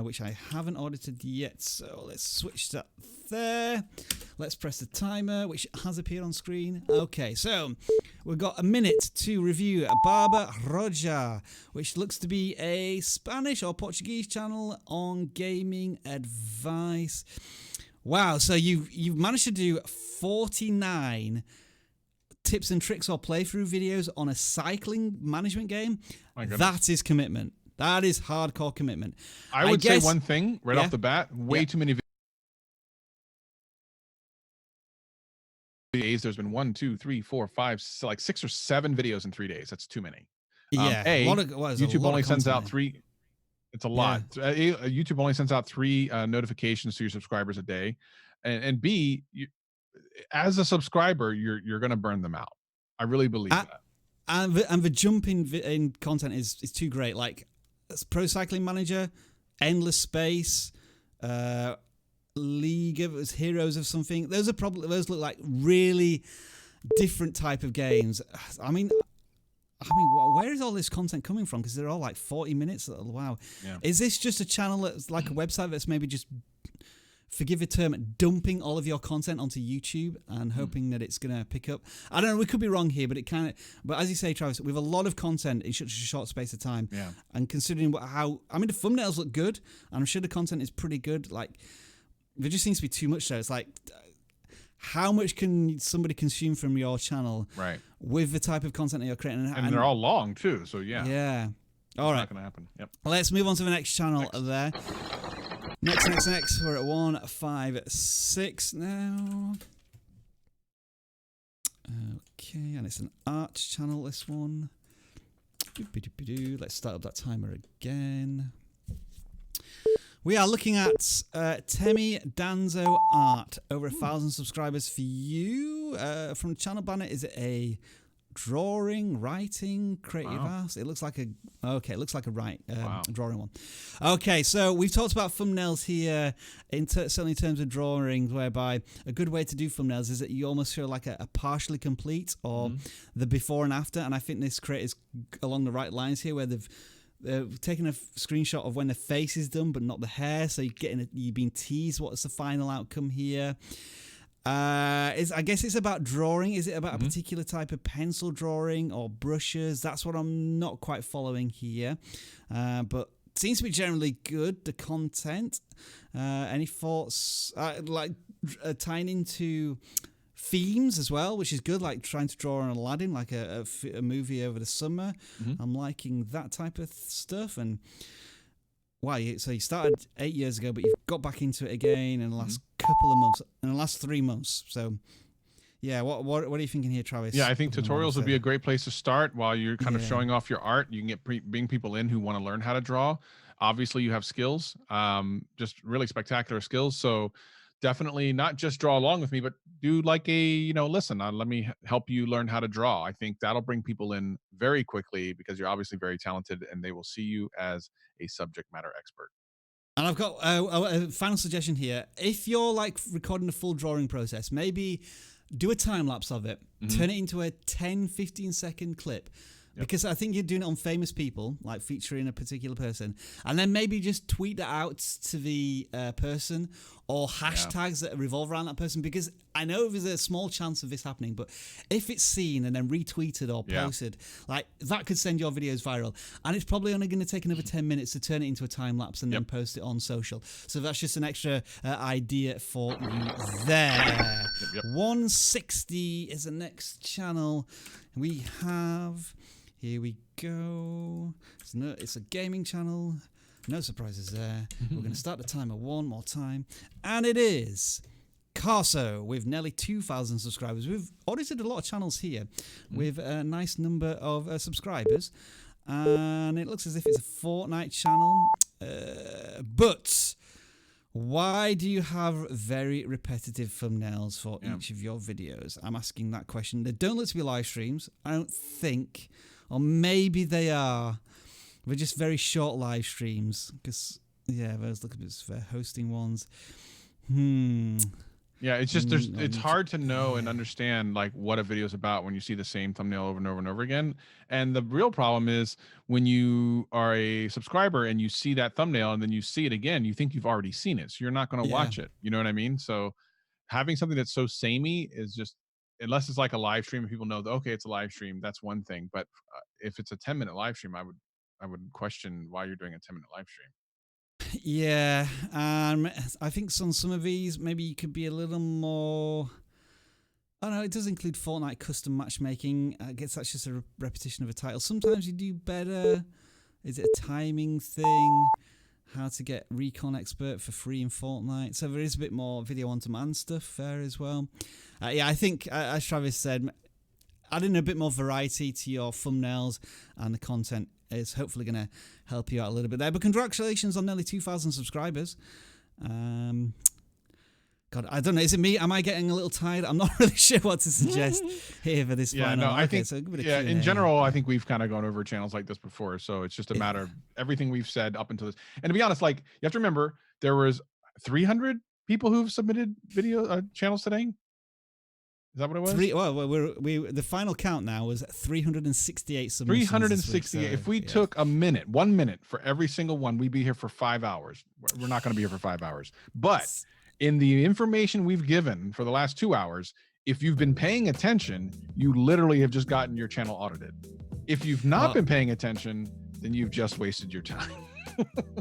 which I haven't audited yet. So let's switch that there. Let's press the timer, which has appeared on screen. Okay, so we've got a minute to review Barba Roja, which looks to be a Spanish or Portuguese channel on gaming advice. Wow, so you've managed to do 49 tips and tricks or playthrough videos on a cycling management game. That is commitment. That is hardcore commitment. I would say one thing right off the bat, way too many days. There's been 1, 2, 3, 4, 5, like 6 or 7 videos in 3 days. That's too many. Yeah, YouTube only sends out 3. It's a lot. Yeah. YouTube only sends out 3 notifications to your subscribers a day, and B, as a subscriber, you're going to burn them out. I really believe that. And the jump in content is too great. Like Pro Cycling Manager, Endless Space, League of Heroes of something. Those look like really different type of games. I mean, where is all this content coming from? Because they're all like 40 minutes. Wow. Yeah. Is this just a channel that's like a website that's maybe just, forgive the term, dumping all of your content onto YouTube and hoping that it's going to pick up? I don't know. We could be wrong here, but but as you say, Travis, we have a lot of content in such a short space of time. Yeah. And considering the thumbnails look good, and I'm sure the content is pretty good. Like, there just seems to be too much there. It's like, how much can somebody consume from your channel with the type of content that you're creating? And they're all long too, so yeah. Yeah. All right. Not going to happen. Yep. Let's move on to the next channel there. Next. We're at 156 now. Okay, and it's an art channel, this one. Let's start up that timer again. We are looking at Temi Danzo Art. Over 1,000 subscribers for you. From the channel banner, is it a drawing, writing, creative art? It looks like a drawing one. Okay, so we've talked about thumbnails here, certainly in terms of drawings, whereby a good way to do thumbnails is that you almost feel like a partially complete or the before and after. And I think this creator's along the right lines here, where they've taken a screenshot of when the face is done, but not the hair. So you're being teased. What's the final outcome here? I guess it's about drawing. Is it about a particular type of pencil drawing or brushes? That's what I'm not quite following here. But it seems to be generally good, the content. Any thoughts? Tying into themes as well, which is good, like trying to draw on Aladdin, like a movie over the summer. I'm liking that type of stuff. And wow, so you started 8 years ago, but you've got back into it again in the last couple of months, in the last 3 months. So yeah, what are you thinking here, Travis? Yeah, I think tutorials would be a great place to start while you're kind of showing off your art. You can bring people in who want to learn how to draw. Obviously you have skills, just really spectacular skills. So definitely not just draw along with me, but do like listen, let me help you learn how to draw. I think that'll bring people in very quickly because you're obviously very talented and they will see you as a subject matter expert. And I've got a final suggestion here. If you're like recording the full drawing process, maybe do a time lapse of it, turn it into a 10-15 second clip. Because I think you're doing it on famous people, like featuring a particular person, and then maybe just tweet that out to the person or hashtags that revolve around that person. Because I know there's a small chance of this happening, but if it's seen and then retweeted or posted, like that could send your videos viral. And it's probably only going to take another 10 minutes to turn it into a time lapse and then post it on social. So that's just an extra idea for you there. 160 is the next channel we have. Here we go. It's a gaming channel. No surprises there. We're going to start the timer one more time. And it is Carso with nearly 2,000 subscribers. We've audited a lot of channels here with a nice number of subscribers. And it looks as if it's a Fortnite channel. But why do you have very repetitive thumbnails for each of your videos? I'm asking that question. They don't look to be live streams, I don't think. Or maybe they are. They're just very short live streams. Because, yeah, those look a bit fair hosting ones. Yeah, it's just it's hard to know and understand like what a video is about when you see the same thumbnail over and over and over again. And the real problem is when you are a subscriber and you see that thumbnail and then you see it again, you think you've already seen it, so you're not going to watch it. You know what I mean? So having something that's so samey is just, unless it's like a live stream and people know that, okay, it's a live stream, that's one thing. But if it's a 10-minute live stream, I would question why you're doing a 10-minute live stream. Yeah, I think on some of these, maybe you could be a little more... Oh no, it does include Fortnite custom matchmaking. I guess that's just a repetition of a title. Sometimes you do better. Is it a timing thing? How to get Recon Expert for free in Fortnite. So there is a bit more video on demand stuff there as well. Yeah, I think, as Travis said, adding a bit more variety to your thumbnails and the content is hopefully going to help you out a little bit there. But congratulations on nearly 2,000 subscribers. God, I don't know. Is it me? Am I getting a little tired? I'm not really sure what to suggest here for this final. No, I think, so in general, I think we've kind of gone over channels like this before. So it's just a matter of everything we've said up until this. And to be honest, like, you have to remember, there was 300 people who've submitted video channels today. Is that what it was? The final count now was 368 submissions. 368. So, if we took 1 minute for every single one, we'd be here for 5 hours. We're not going to be here for 5 hours. But in the information we've given for the last 2 hours, if you've been paying attention, you literally have just gotten your channel audited. If you've not been paying attention, then you've just wasted your time.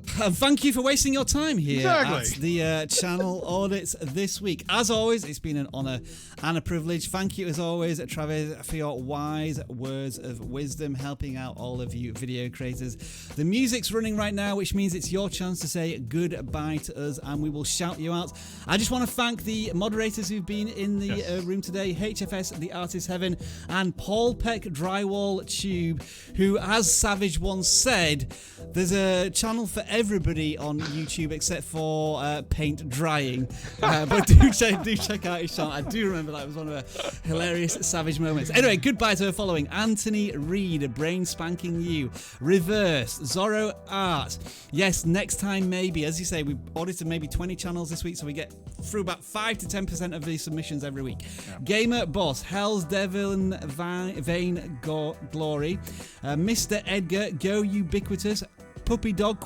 Thank you for wasting your time here at the channel audits this week. As always, it's been an honor and a privilege. Thank you, as always, Travis, for your wise words of wisdom, helping out all of you video creators. The music's running right now, which means it's your chance to say goodbye to us, and we will shout you out. I just want to thank the moderators who've been in the room today, HFS, The Artist Heaven, and Paul Peck Drywall Tube, who, as Savage once said, there's a channel for everybody on YouTube except for paint drying, but do check out his channel. I do remember that was one of the hilarious Savage moments. Anyway, goodbye to her following: Anthony Reed, Brain Spanking You, Reverse, Zorro Art. Yes, next time maybe, as you say, we audited maybe 20 channels this week, so we get through about 5 to 10% of these submissions every week. Gamer Boss, Hell's Devil Vain Glory, Mr. Edgar, Go Ubiquitous, Puppy Dog ?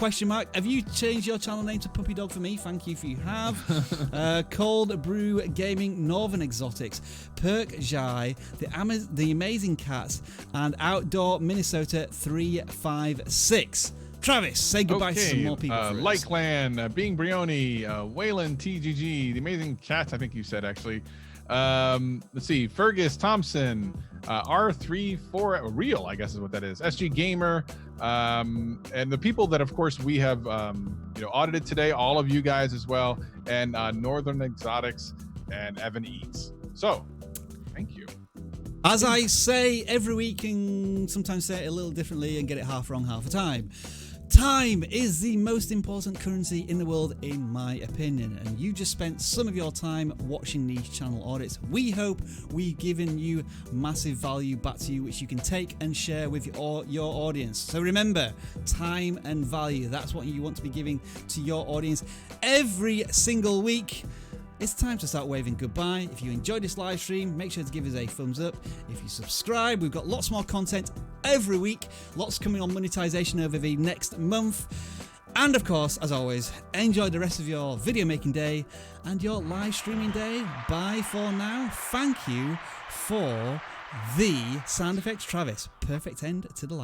Have you changed your channel name to Puppy Dog for me? Thank you if you have. Cold Brew Gaming, Northern Exotics, PURGE, The Amazing Cats, and Outdoor Minnesota 356. Travis, say goodbye to some more people. Lykeland, Being Brioni, Wayland TGG, The Amazing Cats, I think you said actually. Let's see, Fergus Thompson, R34 Real, I guess is what that is, SG Gamer, and the people that of course we have audited today, all of you guys as well, and Northern Exotics and Evan Eats. So thank you. As I say every week, and sometimes say it a little differently and get it half wrong half the time, time is the most important currency in the world, in my opinion, and you just spent some of your time watching these channel audits. We hope we've given you massive value back to you, which you can take and share with your audience. So remember, time and value, that's what you want to be giving to your audience every single week. It's time to start waving goodbye. If you enjoyed this live stream, make sure to give us a thumbs up. If you subscribe, we've got lots more content every week. Lots coming on monetization over the next month. And of course, as always, enjoy the rest of your video making day and your live streaming day. Bye for now. Thank you for the sound effects, Travis. Perfect end to the live.